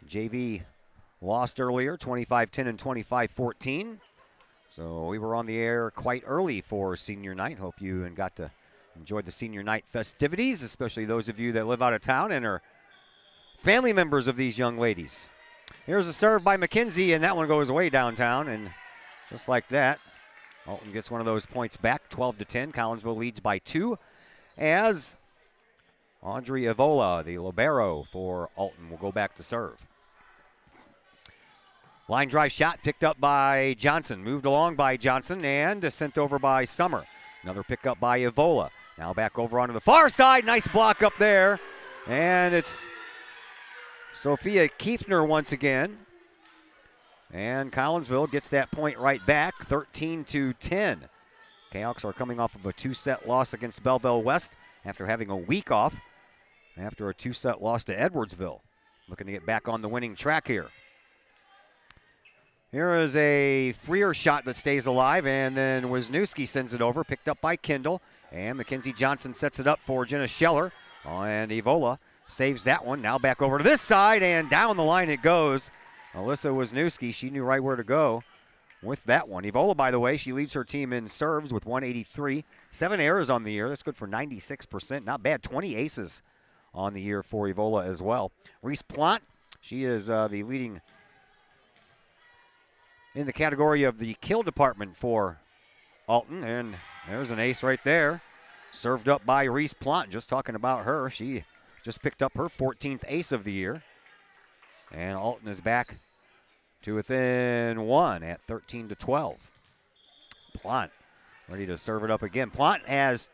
JV lost earlier, 25-10 and 25-14. So we were on the air quite early for senior night. Hope you got to enjoy the senior night festivities, especially those of you that live out of town and are family members of these young ladies. Here's a serve by McKenzie, and that one goes way downtown, and just like that, Alton gets one of those points back, 12-10. Collinsville leads by 2 as Audrey Evola, the libero for Alton, will go back to serve. Line drive shot picked up by Johnson, moved along by Johnson, and sent over by Summer. Another pickup by Evola. Now back over onto the far side. Nice block up there. And it's Sophia Kiefner once again. And Collinsville gets that point right back, 13-10. Cahoks are coming off of a 2-set loss against Belleville West after having a week off after a 2-set loss to Edwardsville. Looking to get back on the winning track here. Here is a freer shot that stays alive, and then Wisniewski sends it over, picked up by Kendall. And Mackenzie Johnson sets it up for Jenna Scheller. And Evola saves that one. Now back over to this side, and down the line it goes. Alyssa Wisniewski, she knew right where to go with that one. Evola, by the way, she leads her team in serves with 183. 7 errors on the year. That's good for 96%. Not bad. 20 aces on the year for Evola as well. Reese Plant, she is the leading in the category of the kill department for Alton. And there's an ace right there. Served up by Reese Plant. Just talking about her. She just picked up her 14th ace of the year. And Alton is back to within 1 at 13-12. Plant ready to serve it up again. Plant has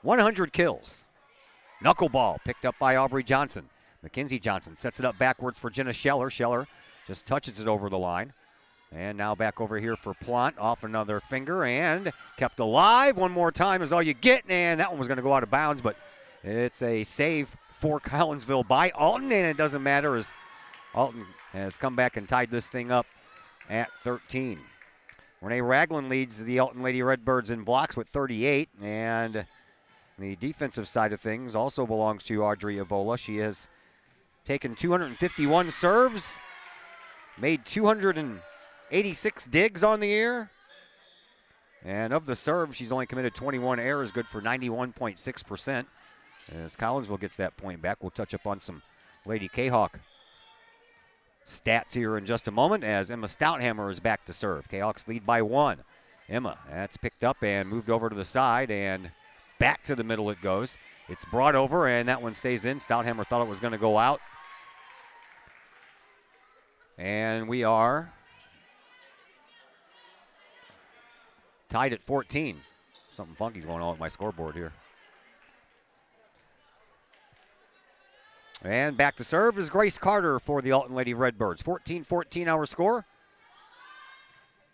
100 kills. Knuckleball picked up by Aubrey Johnson. Mackenzie Johnson sets it up backwards for Jenna Scheller. Scheller just touches it over the line. And now back over here for Plant, off another finger, and kept alive. One more time is all you get, and that one was going to go out of bounds, but it's a save for Collinsville by Alton, and it doesn't matter as Alton has come back and tied this thing up at 13. Renee Ragland leads the Alton Lady Redbirds in blocks with 38, and the defensive side of things also belongs to Audrey Evola. She has taken 251 serves, made 286 digs on the year, and of the serves, she's only committed 21 errors, good for 91.6%. As Collinsville gets that point back, we'll touch up on some Lady Kahok stats here in just a moment as Emma Stouthammer is back to serve. Kahawks lead by 1. Emma, that's picked up and moved over to the side, and back to the middle it goes. It's brought over, and that one stays in. Stouthammer thought it was going to go out. And we are tied at 14. Something funky's going on with my scoreboard here. And back to serve is Grace Carter for the Alton Lady Redbirds. 14-14 our score.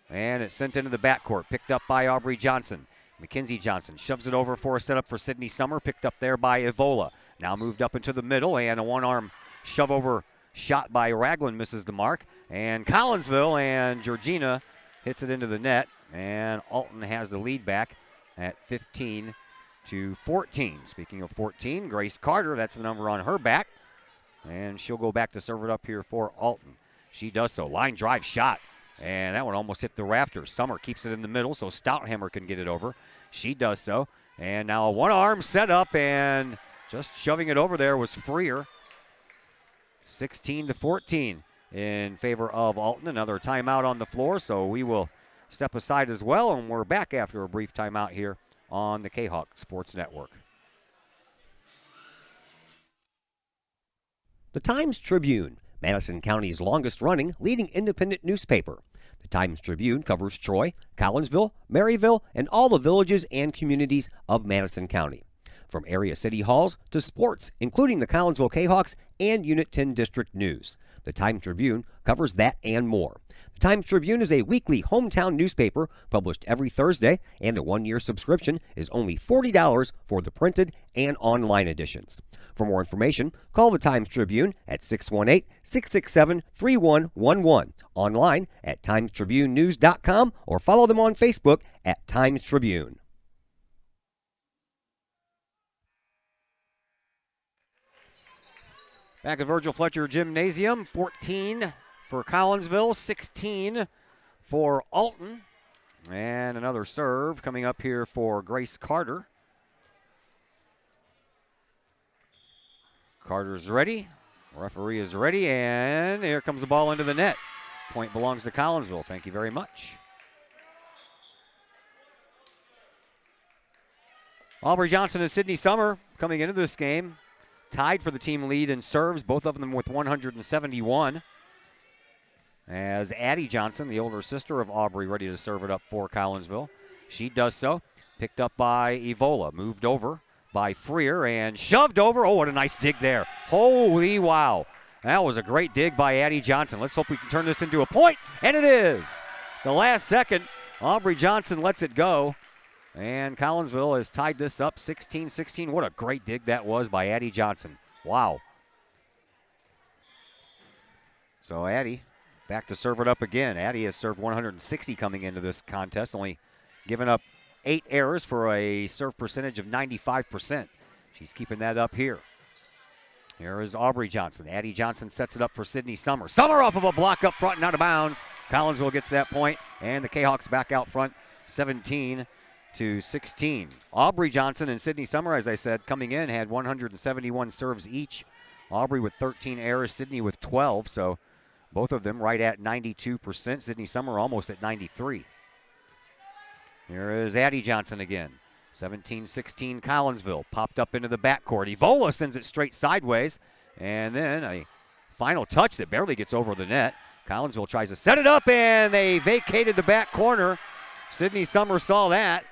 And it's sent into the backcourt, picked up by Aubrey Johnson. Mackenzie Johnson shoves it over for a setup for Sydney Summer, picked up there by Evola. Now moved up into the middle, and a one-arm shove-over shot by Ragland misses the mark. And Collinsville and Georgina hits it into the net, and Alton has the lead back at 15-14. Speaking of 14, Grace Carter, that's the number on her back. And she'll go back to serve it up here for Alton. She does so. Line drive shot. And that one almost hit the rafters. Summer keeps it in the middle so Stouthammer can get it over. She does so. And now a one-arm set up, and just shoving it over there was Freer. 16-14 in favor of Alton. Another timeout on the floor, so we will step aside as well, and we're back after a brief timeout here on the Kahok Sports Network. The Times-Tribune, Madison County's longest-running leading independent newspaper. The Times-Tribune covers Troy, Collinsville, Maryville, and all the villages and communities of Madison County. From area city halls to sports, including the Collinsville Kahawks and Unit 10 District News. The Times-Tribune covers that and more. The Times-Tribune is a weekly hometown newspaper published every Thursday, and a one-year subscription is only $40 for the printed and online editions. For more information, call the Times-Tribune at 618-667-3111, online at timestribunenews.com, or follow them on Facebook at Times-Tribune. Back at Virgil Fletcher Gymnasium, 14 for Collinsville, 16 for Alton. And another serve coming up here for Grace Carter. Carter's ready. Referee is ready, and here comes the ball into the net. Point belongs to Collinsville. Thank you very much. Aubrey Johnson and Sydney Summer coming into this game, tied for the team lead in serves, both of them with 171. As Addie Johnson, the older sister of Aubrey, ready to serve it up for Collinsville. She does so. Picked up by Evola, moved over by Freer and shoved over. Oh, what a nice dig there. Holy wow. That was a great dig by Addie Johnson. Let's hope we can turn this into a point, and it is. The last second, Aubrey Johnson lets it go, and Collinsville has tied this up 16-16. What a great dig that was by Addie Johnson. Wow. So Addie back to serve it up again. Addie has served 160 coming into this contest, only given up 8 errors for a serve percentage of 95%. She's keeping that up here. Here is Aubrey Johnson. Addie Johnson sets it up for Sydney Summer. Summer off of a block up front and out of bounds. Collinsville gets that point, and the Kahawks back out front 17-16. Aubrey Johnson and Sydney Summer, as I said, coming in, had 171 serves each. Aubrey with 13 errors, Sydney with 12, so both of them right at 92%. Sydney Summer almost at 93%. Here is Addie Johnson again. 17-16 Collinsville. Popped up into the backcourt. Evola sends it straight sideways. And then a final touch that barely gets over the net. Collinsville tries to set it up, and they vacated the back corner. Sydney Summer saw that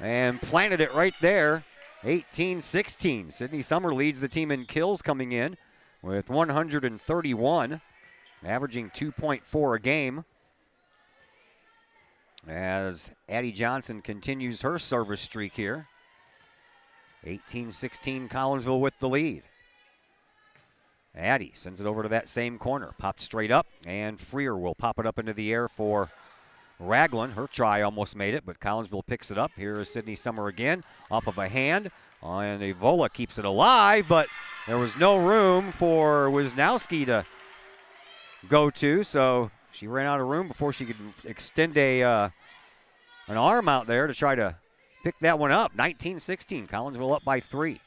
and planted it right there. 18-16. Sydney Summer leads the team in kills coming in with 131, averaging 2.4 a game. As Addie Johnson continues her service streak here. 18-16 Collinsville with the lead. Addie sends it over to that same corner. Popped straight up, and Freer will pop it up into the air for Raglan. Her try almost made it, but Collinsville picks it up. Here is Sydney Summer again, off of a hand. And Evola keeps it alive, but there was no room for Wisnowski to go to, so she ran out of room before she could extend an arm out there to try to pick that one up. 19-16, Collinsville up by 3.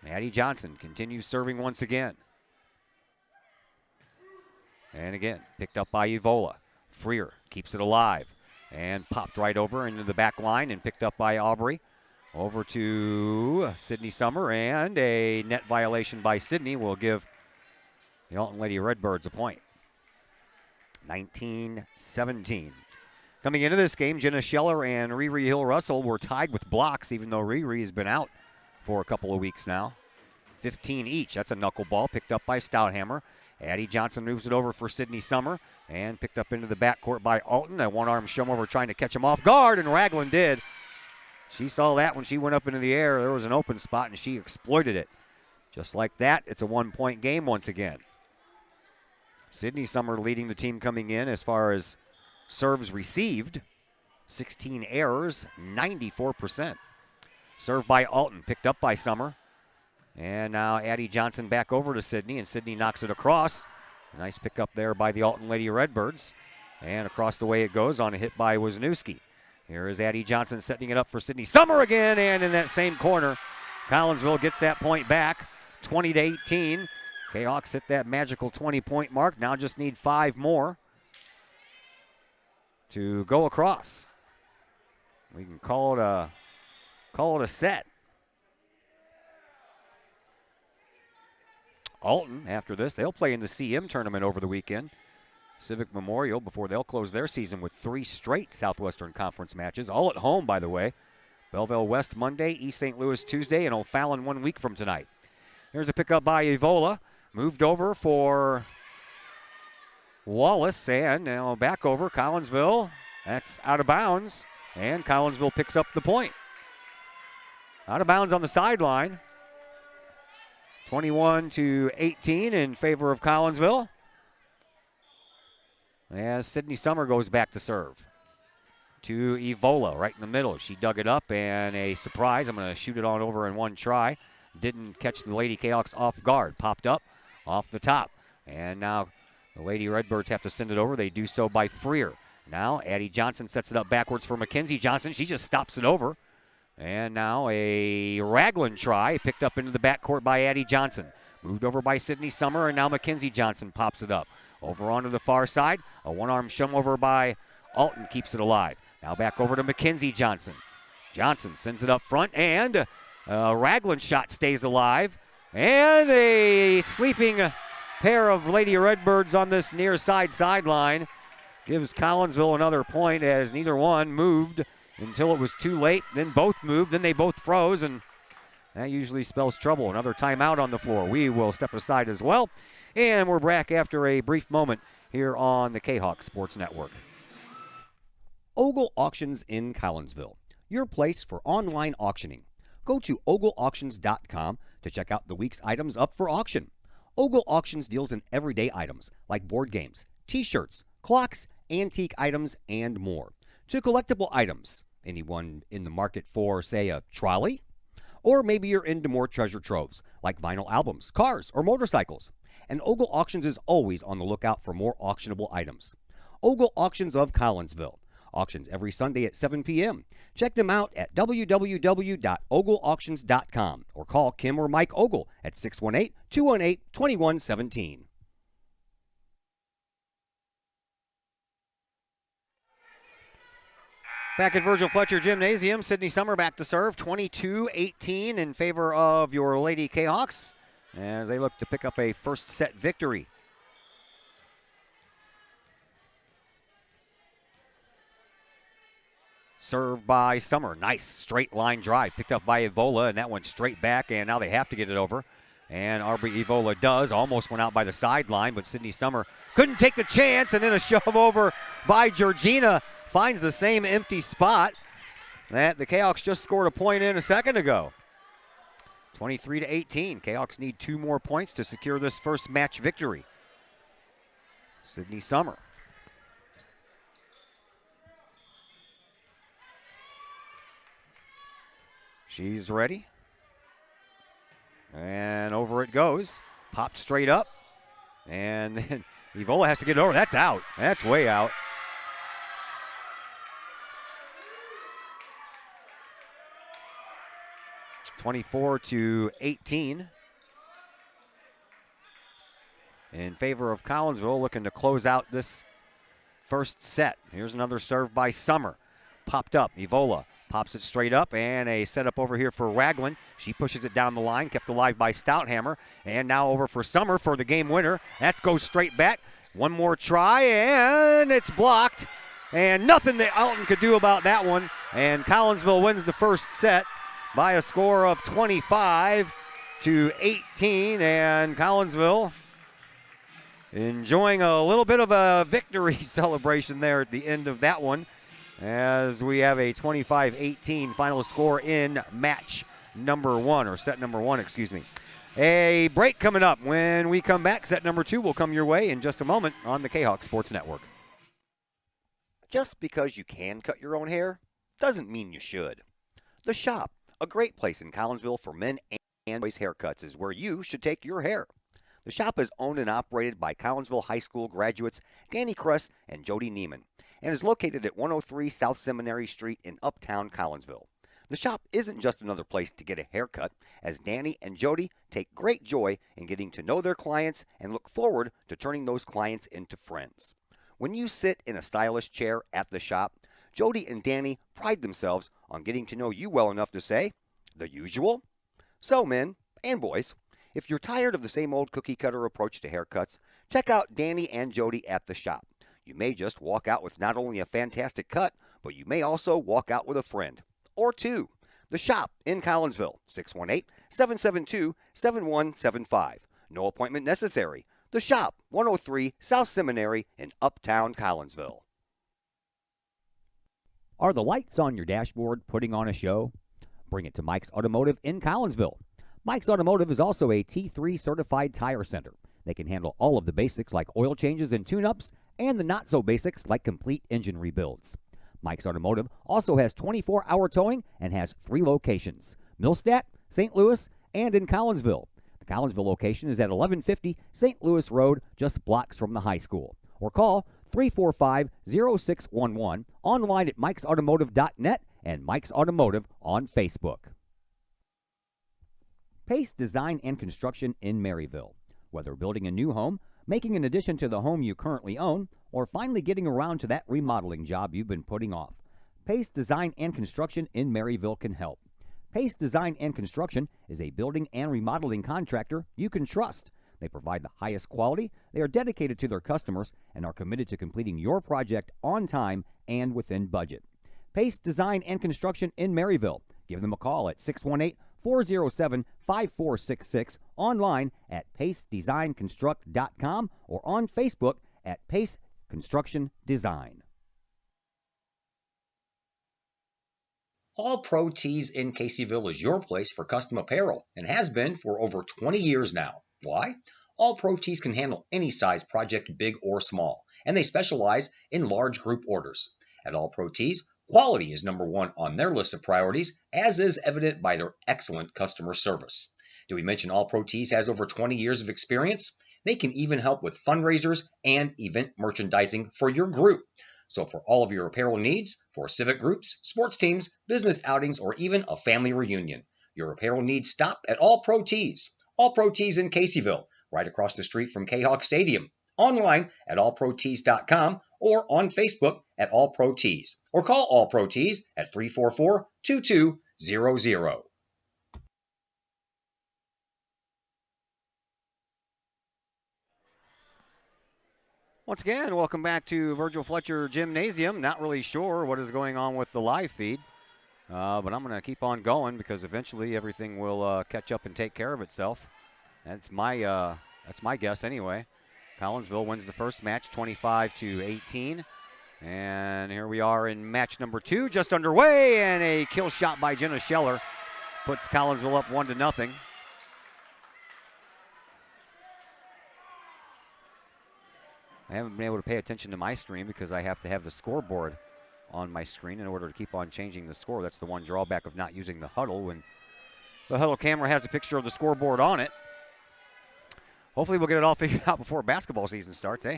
Addie Johnson continues serving once again. And again, picked up by Evola. Freer keeps it alive and popped right over into the back line and picked up by Aubrey. Over to Sydney Summer, and a net violation by Sydney will give the Alton Lady Redbirds a point. 19-17. Coming into this game, Jenna Scheller and Riri Hill-Russell were tied with blocks, even though Riri has been out for a couple of weeks now. 15 each. That's a knuckleball picked up by Stouthammer. Addie Johnson moves it over for Sydney Summer and picked up into the backcourt by Alton. A one-arm shove-over trying to catch him off guard, and Raglan did. She saw that when she went up into the air. There was an open spot, and she exploited it. Just like that, it's a one-point game once again. Sydney Summer leading the team coming in as far as serves received. 16 errors, 94%. Served by Alton, picked up by Summer. And now Addie Johnson back over to Sydney, and Sydney knocks it across. Nice pick up there by the Alton Lady Redbirds. And across the way it goes on a hit by Wisniewski. Here is Addie Johnson setting it up for Sydney Summer again, and in that same corner, Collinsville gets that point back, 20-18. Kahawks hit that magical 20-point mark. Now just need 5 more to go across. We can call it a set. Alton, after this, they'll play in the CM tournament over the weekend. Civic Memorial before they'll close their season with 3 straight Southwestern Conference matches, all at home, by the way. Belleville West Monday, East St. Louis Tuesday, and O'Fallon 1 week from tonight. Here's a pickup by Evola. Moved over for Wallace, and now back over Collinsville. That's out of bounds, and Collinsville picks up the point. Out of bounds on the sideline. 21-18 in favor of Collinsville. As Sydney Summer goes back to serve. To Evola, right in the middle. She dug it up, and a surprise. I'm going to shoot it on over in one try. Didn't catch the Lady Kahawks off guard. Popped up off the top. And now the Lady Redbirds have to send it over. They do so by Freer. Now Addie Johnson sets it up backwards for Mackenzie Johnson. She just stops it over. And now a Raglan try picked up into the backcourt by Addie Johnson. Moved over by Sydney Summer, and now Mackenzie Johnson pops it up. Over onto the far side. A one-arm shove over by Alton keeps it alive. Now back over to Mackenzie Johnson. Johnson sends it up front, and a Raglan shot stays alive. And a sleeping pair of Lady Redbirds on this near side sideline gives Collinsville another point as neither one moved until it was too late. Then both moved, then they both froze, and that usually spells trouble. Another timeout on the floor. We will step aside as well. And we're back after a brief moment here on the Kahok Sports Network. Ogle Auctions in Collinsville, your place for online auctioning. Go to ogleauctions.com to check out the week's items up for auction. Ogle Auctions deals in everyday items like board games, t-shirts, clocks, antique items, and more. To collectible items, anyone in the market for, say, a trolley? Or maybe you're into more treasure troves like vinyl albums, cars, or motorcycles. And Ogle Auctions is always on the lookout for more auctionable items. Ogle Auctions of Collinsville. Auctions every Sunday at 7 p.m. Check them out at www.ogleauctions.com or call Kim or Mike Ogle at 618-218-2117. Back at Virgil Fletcher Gymnasium, Sydney Summer back to serve, 22-18 in favor of your Lady Kahawks as they look to pick up a first set victory. Served by Summer. Nice straight line drive. Picked up by Evola, and that went straight back, and now they have to get it over. And Aubrey Evola does. Almost went out by the sideline, but Sydney Summer couldn't take the chance, and then a shove over by Georgina finds the same empty spot that the Kahawks just scored a point in a second ago. 23-18. Kahawks need 2 more points to secure this first match victory. Sydney Summer. She's ready. And over it goes. Popped straight up. And then Evola has to get it over. That's out. That's way out. (24-18) in favor of Collinsville, looking to close out this first set. Here's another serve by Summer. Popped up. Evola pops it straight up, and a setup over here for Raglan. She pushes it down the line, kept alive by Stouthammer, and now over for Summer for the game winner. That goes straight back. One more try, and it's blocked. And nothing that Alton could do about that one. And Collinsville wins the first set by a score of 25-18, and Collinsville enjoying a little bit of a victory celebration there at the end of that one, as we have a 25-18 final score in match number 1, or set number 1, excuse me. A break coming up. When we come back, set number 2 will come your way in just a moment on the Kahok Sports Network. Just because you can cut your own hair doesn't mean you should. The Shop, a great place in Collinsville for men and boys haircuts, is where you should take your hair. The Shop is owned and operated by Collinsville High School graduates Danny Kress and Jody Neiman, and is located at 103 South Seminary Street in Uptown Collinsville. The Shop isn't just another place to get a haircut, as Danny and Jody take great joy in getting to know their clients and look forward to turning those clients into friends. When you sit in a stylish chair at the Shop, Jody and Danny pride themselves on getting to know you well enough to say, the usual? So men and boys, if you're tired of the same old cookie cutter approach to haircuts, check out Danny and Jody at the Shop. You may just walk out with not only a fantastic cut, but you may also walk out with a friend or two. The Shop in Collinsville, 618-772-7175. No appointment necessary. The Shop, 103 South Seminary in Uptown Collinsville. Are the lights on your dashboard putting on a show? Bring it to Mike's Automotive in Collinsville. Mike's Automotive is also a T3 certified tire center. They can handle all of the basics like oil changes and tune-ups and the not-so-basics like complete engine rebuilds. Mike's Automotive also has 24-hour towing and has 3 locations, Millstadt, St. Louis, and in Collinsville. The Collinsville location is at 1150 St. Louis Road, just blocks from the high school. Or call 345-0611, online at mikesautomotive.net and Mike's Automotive on Facebook. Pace Design and Construction in Maryville. Whether building a new home, making an addition to the home you currently own, or finally getting around to that remodeling job you've been putting off, Pace Design and Construction in Maryville can help. Pace Design and Construction is a building and remodeling contractor you can trust. They provide the highest quality, they are dedicated to their customers, and are committed to completing your project on time and within budget. Pace Design and Construction in Maryville. Give them a call at 618-407-5466, online at pacedesignconstruct.com, or on Facebook at Pace Construction Design. All Pro Tees in Caseyville is your place for custom apparel and has been for over 20 years now. Why? All Pro Tees can handle any size project, big or small, and they specialize in large group orders. At All Pro Tees, quality is number one on their list of priorities, as is evident by their excellent customer service. Did we mention All Pro Tees has over 20 years of experience? They can even help with fundraisers and event merchandising for your group. So for all of your apparel needs, for civic groups, sports teams, business outings, or even a family reunion, your apparel needs stop at All Pro Tees. All Pro Tees in Caseyville, right across the street from Kahok Stadium. Online at allprotees.com or on Facebook at All Pro Tees. Or call All Pro Tees at 344-2200. Once again, welcome back to Virgil Fletcher Gymnasium. Not really sure what is going on with the live feed, but I'm going to keep on going because eventually everything will catch up and take care of itself. That's my guess anyway. Collinsville wins the first match 25-18. And here we are in match number 2, just underway, and a kill shot by Jenna Scheller puts Collinsville up 1-0. I haven't been able to pay attention to my screen because I have to have the scoreboard on my screen in order to keep on changing the score. That's the one drawback of not using the huddle. When the huddle camera has a picture of the scoreboard on it. Hopefully we'll get it all figured out before basketball season starts, eh?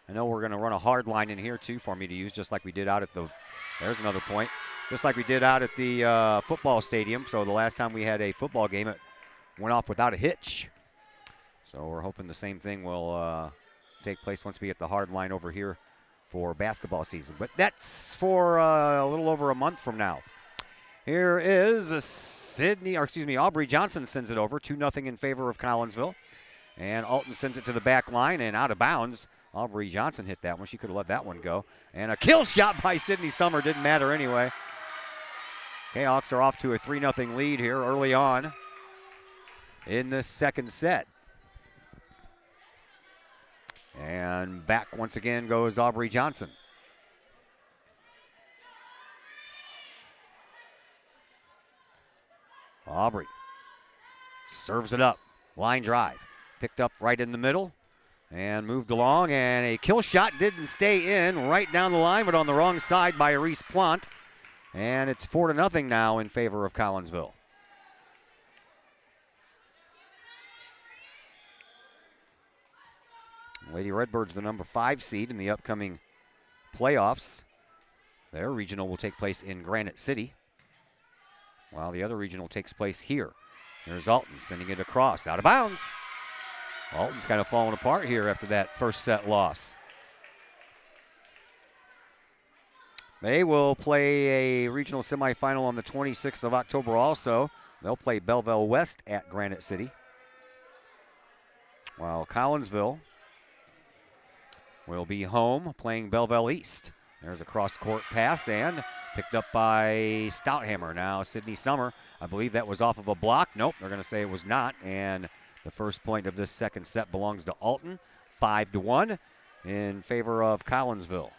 I know we're going to run a hard line in here, too, for me to use, just like we did out at the – there's another point. Just like we did out at the football stadium. So the last time we had a football game, it went off without a hitch. So we're hoping the same thing will take place once we get the hard line over here for basketball season. But that's for a little over a month from now. Here is Aubrey Johnson sends it over, 2-0 in favor of Collinsville. And Alton sends it to the back line and out of bounds. Aubrey Johnson hit that one. She could have let that one go. And a kill shot by Sydney Summer. Didn't matter anyway. Cahoks are off to a 3-0 lead here early on in this second set. And back once again goes Aubrey Johnson. Aubrey serves it up. Line drive. Picked up right in the middle and moved along. And a kill shot didn't stay in, right down the line, but on the wrong side by Reese Plant. And it's 4-0 now in favor of Collinsville. Lady Redbirds, the number 5 seed in the upcoming playoffs. Their regional will take place in Granite City, while the other regional takes place here. There's Alton sending it across, out of bounds. Alton's kind of falling apart here after that first set loss. They will play a regional semifinal on the 26th of October also. They'll play Belleville West at Granite City, while Collinsville will be home playing Belleville East. There's a cross-court pass and picked up by Stouthammer. Now Sydney Summer, I believe that was off of a block. Nope, they're going to say it was not. And the first point of this second set belongs to Alton, 5-1 in favor of Collinsville.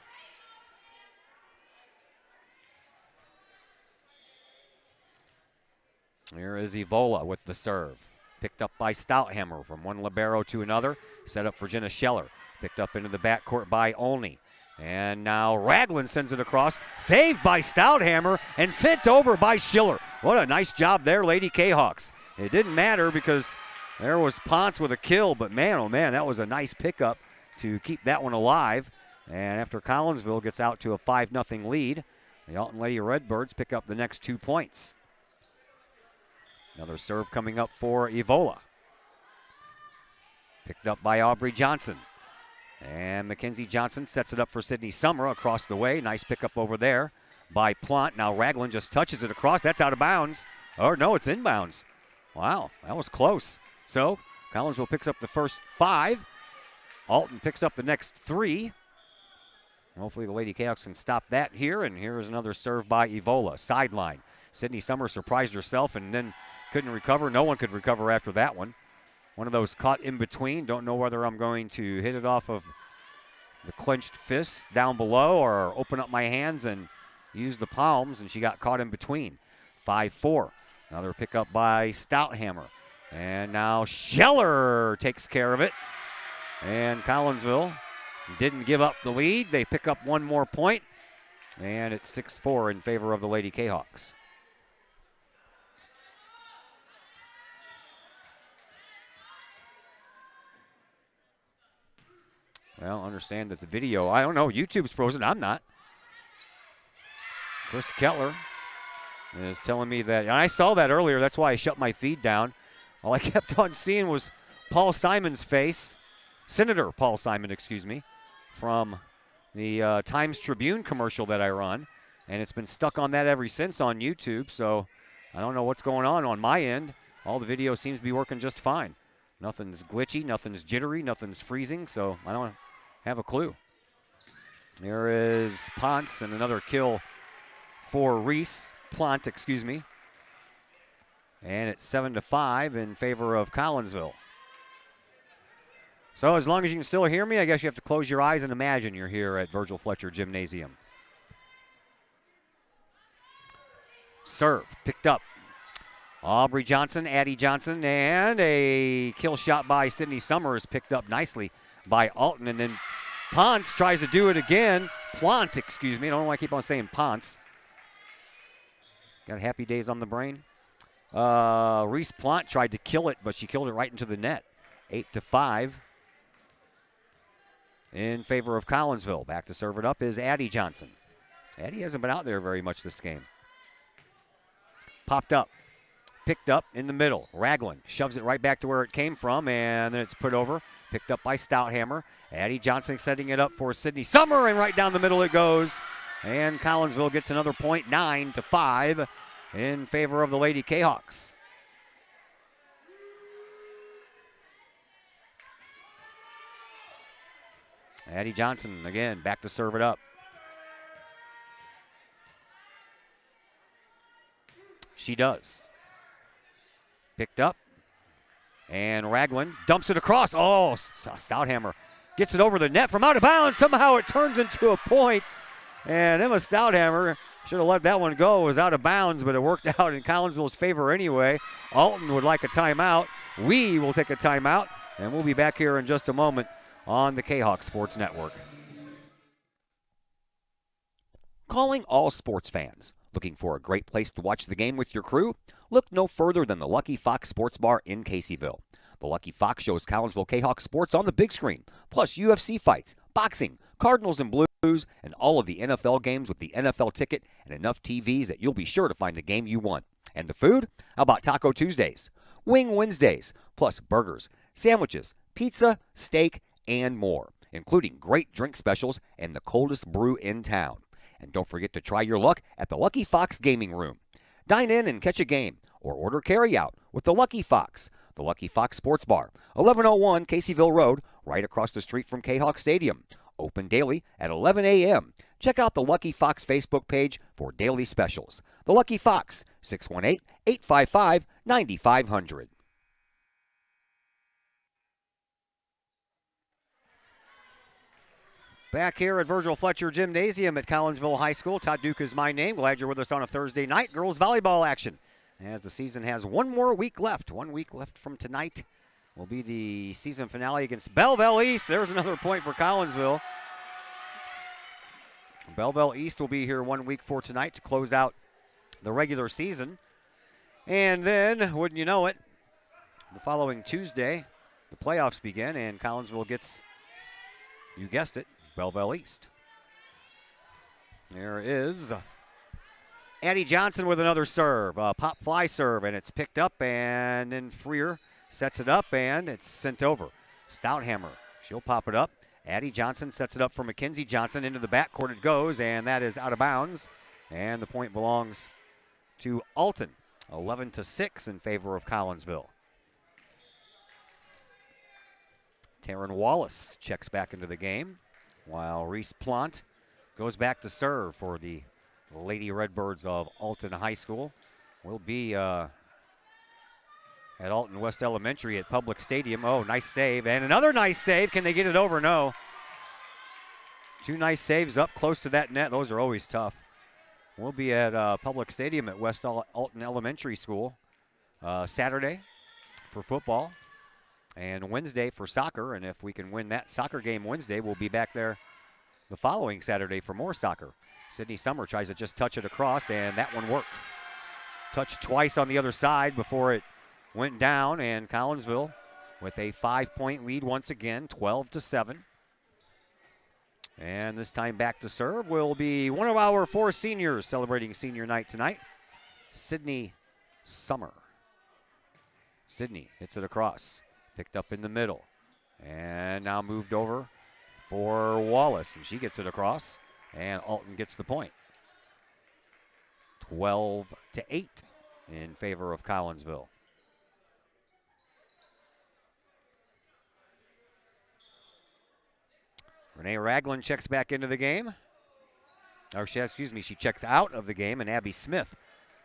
Here is Evola with the serve. Picked up by Stouthammer from one libero to another. Set up for Jenna Scheller. Picked up into the backcourt by Olney. And now Ragland sends it across. Saved by Stouthammer and sent over by Schiller. What a nice job there, Lady Kahawks. It didn't matter because there was Ponce with a kill, but man, oh man, that was a nice pickup to keep that one alive. And after Collinsville gets out to a 5-0 lead, the Alton Lady Redbirds pick up the next 2 points. Another serve coming up for Evola. Picked up by Aubrey Johnson. And Mackenzie Johnson sets it up for Sydney Summer across the way. Nice pickup over there by Plant. Now Ragland just touches it across. That's out of bounds. Or no, it's inbounds. Wow, that was close. So Collinsville picks up the first 5. Alton picks up the next 3. Hopefully the Lady Kahawks can stop that here. And here is another serve by Evola. Sideline. Sydney Summer surprised herself and then couldn't recover. No one could recover after that one. One of those caught in between. Don't know whether I'm going to hit it off of the clenched fists down below or open up my hands and use the palms, and she got caught in between. 5-4. Another pickup by Stouthammer. And now Scheller takes care of it. And Collinsville didn't give up the lead. They pick up one more point, and it's 6-4 in favor of the Lady Kahawks. Well, understand that the video, I don't know, YouTube's frozen. I'm not. Chris Kettler is telling me that, and I saw that earlier. That's why I shut my feed down. All I kept on seeing was Paul Simon's face, Senator Paul Simon, excuse me, from the Times Tribune commercial that I run, and it's been stuck on that ever since on YouTube, so I don't know what's going on my end. All the video seems to be working just fine. Nothing's glitchy, nothing's jittery, nothing's freezing, so I don't have a clue. There is Ponce and another kill for Plant, excuse me. And it's 7-5 in favor of Collinsville. So as long as you can still hear me, I guess you have to close your eyes and imagine you're here at Virgil Fletcher Gymnasium. Serve, picked up. Aubrey Johnson, Addie Johnson, and a kill shot by Sydney Summers picked up nicely by Alton. And then Ponce tries to do it again. Plant, excuse me. I don't know why I keep on saying Ponce. Got happy days on the brain. Reese Plant tried to kill it, but she killed it right into the net. 8-5 in favor of Collinsville. Back to serve it up is Addie Johnson. Addie hasn't been out there very much this game. Popped up. Picked up in the middle. Ragland shoves it right back to where it came from, and then it's put over. Picked up by Stouthammer. Addie Johnson setting it up for Sydney Summer, and right down the middle it goes. And Collinsville gets another point, 9-5 in favor of the Lady Kahawks. Addie Johnson, again, back to serve it up. She does. Picked up. And Ragland dumps it across. Oh, Stouthammer gets it over the net from out of bounds. Somehow it turns into a point. And Emma Stouthammer should have let that one go. It was out of bounds, but it worked out in Collinsville's favor anyway. Alton would like a timeout. We will take a timeout, and we'll be back here in just a moment on the Kahok Sports Network. Calling all sports fans. Looking for a great place to watch the game with your crew? Look no further than the Lucky Fox Sports Bar in Caseyville. The Lucky Fox shows Collinsville Kahawk sports on the big screen, plus UFC fights, boxing, Cardinals and Blues, and all of the NFL games with the NFL ticket and enough TVs that you'll be sure to find the game you want. And the food? How about Taco Tuesdays, Wing Wednesdays, plus burgers, sandwiches, pizza, steak, and more, including great drink specials and the coldest brew in town. And don't forget to try your luck at the Lucky Fox Gaming Room. Dine in and catch a game, or order carryout with the Lucky Fox. The Lucky Fox Sports Bar, 1101 Caseyville Road, right across the street from Kahawk Stadium. Open daily at 11 a.m. Check out the Lucky Fox Facebook page for daily specials. The Lucky Fox, 618-855-9500. Back here at Virgil Fletcher Gymnasium at Collinsville High School. Todd Duke is my name. Glad you're with us on a Thursday night. Girls volleyball action. As the season has one more week left. 1 week left from tonight will be the season finale against Belleville East. There's another point for Collinsville. Belleville East will be here 1 week for tonight to close out the regular season. And then, wouldn't you know it, the following Tuesday, the playoffs begin, and Collinsville gets, you guessed it, Belleville East. There is Addie Johnson with another serve, a pop fly serve, and it's picked up, and then Freer sets it up, and it's sent over. Stouthammer, she'll pop it up. Addie Johnson sets it up for Mackenzie Johnson. Into the backcourt it goes, and that is out of bounds. And the point belongs to Alton, 11-6 in favor of Collinsville. Taryn Wallace checks back into the game, while Reese Plant goes back to serve for the Lady Redbirds of Alton High School. We'll be at Alton West Elementary at Public Stadium. Oh, nice save, and another nice save. Can they get it over? No. Two nice saves up close to that net. Those are always tough. We'll be at Public Stadium at West Alton Elementary School Saturday for football and Wednesday for soccer. And if we can win that soccer game Wednesday, we'll be back there the following Saturday for more soccer. Sydney Summer tries to just touch it across, and that one works. Touched twice on the other side before it went down, and Collinsville with a 5-point lead once again, 12-7. And this time back to serve will be one of our 4 seniors celebrating senior night tonight, Sydney Summer. Sydney hits it across, picked up in the middle, and now moved over for Wallace, and she gets it across, and Alton gets the point. 12-8 in favor of Collinsville. Renee Ragland checks back into the game. She checks out of the game, and Abby Smith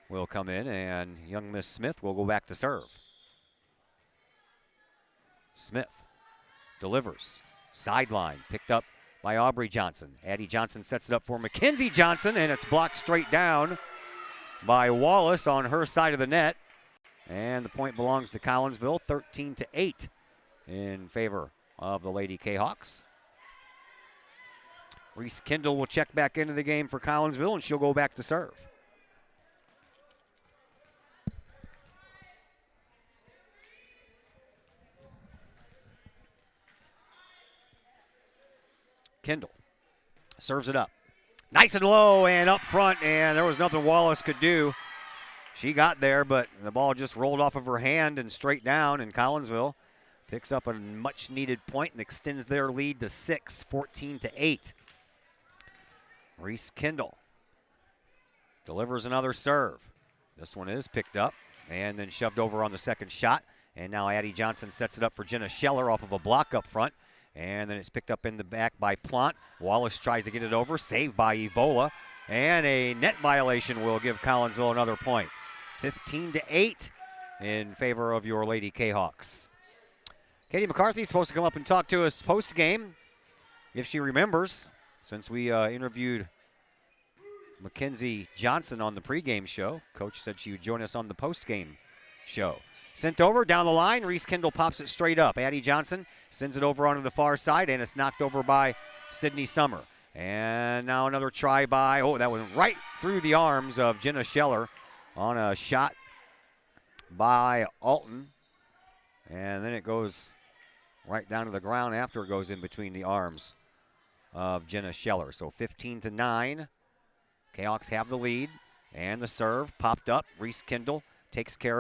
will come in, and young Miss Smith will go back to serve. Smith delivers. Sideline, picked up by Aubrey Johnson. Addie Johnson sets it up for Mackenzie Johnson, and it's blocked straight down by Wallace on her side of the net. And the point belongs to Collinsville, 13-8 in favor of the Lady Kahawks. Reese Kendall will check back into the game for Collinsville, and she'll go back to serve. Kendall serves it up. Nice and low and up front, and there was nothing Wallace could do. She got there, but the ball just rolled off of her hand and straight down, and Collinsville picks up a much-needed point and extends their lead to 6, 14-8. Reese Kendall delivers another serve. This one is picked up and then shoved over on the second shot. And now Addie Johnson sets it up for Jenna Scheller off of a block up front. And then it's picked up in the back by Plant. Wallace tries to get it over, saved by Evola. And a net violation will give Collinsville another point. 15-8 in favor of your Lady Kahawks. Katie McCarthy is supposed to come up and talk to us post-game, if she remembers, since we interviewed Mackenzie Johnson on the pregame show. Coach said she would join us on the postgame show. Sent over, down the line. Reese Kendall pops it straight up. Addie Johnson sends it over onto the far side, and it's knocked over by Sydney Summer. And now another try by, that went right through the arms of Jenna Scheller on a shot by Alton. And then it goes right down to the ground after it goes in between the arms of Jenna Scheller. So 15-9. Kahawks have the lead, and the serve popped up. Reese Kendall takes care of it.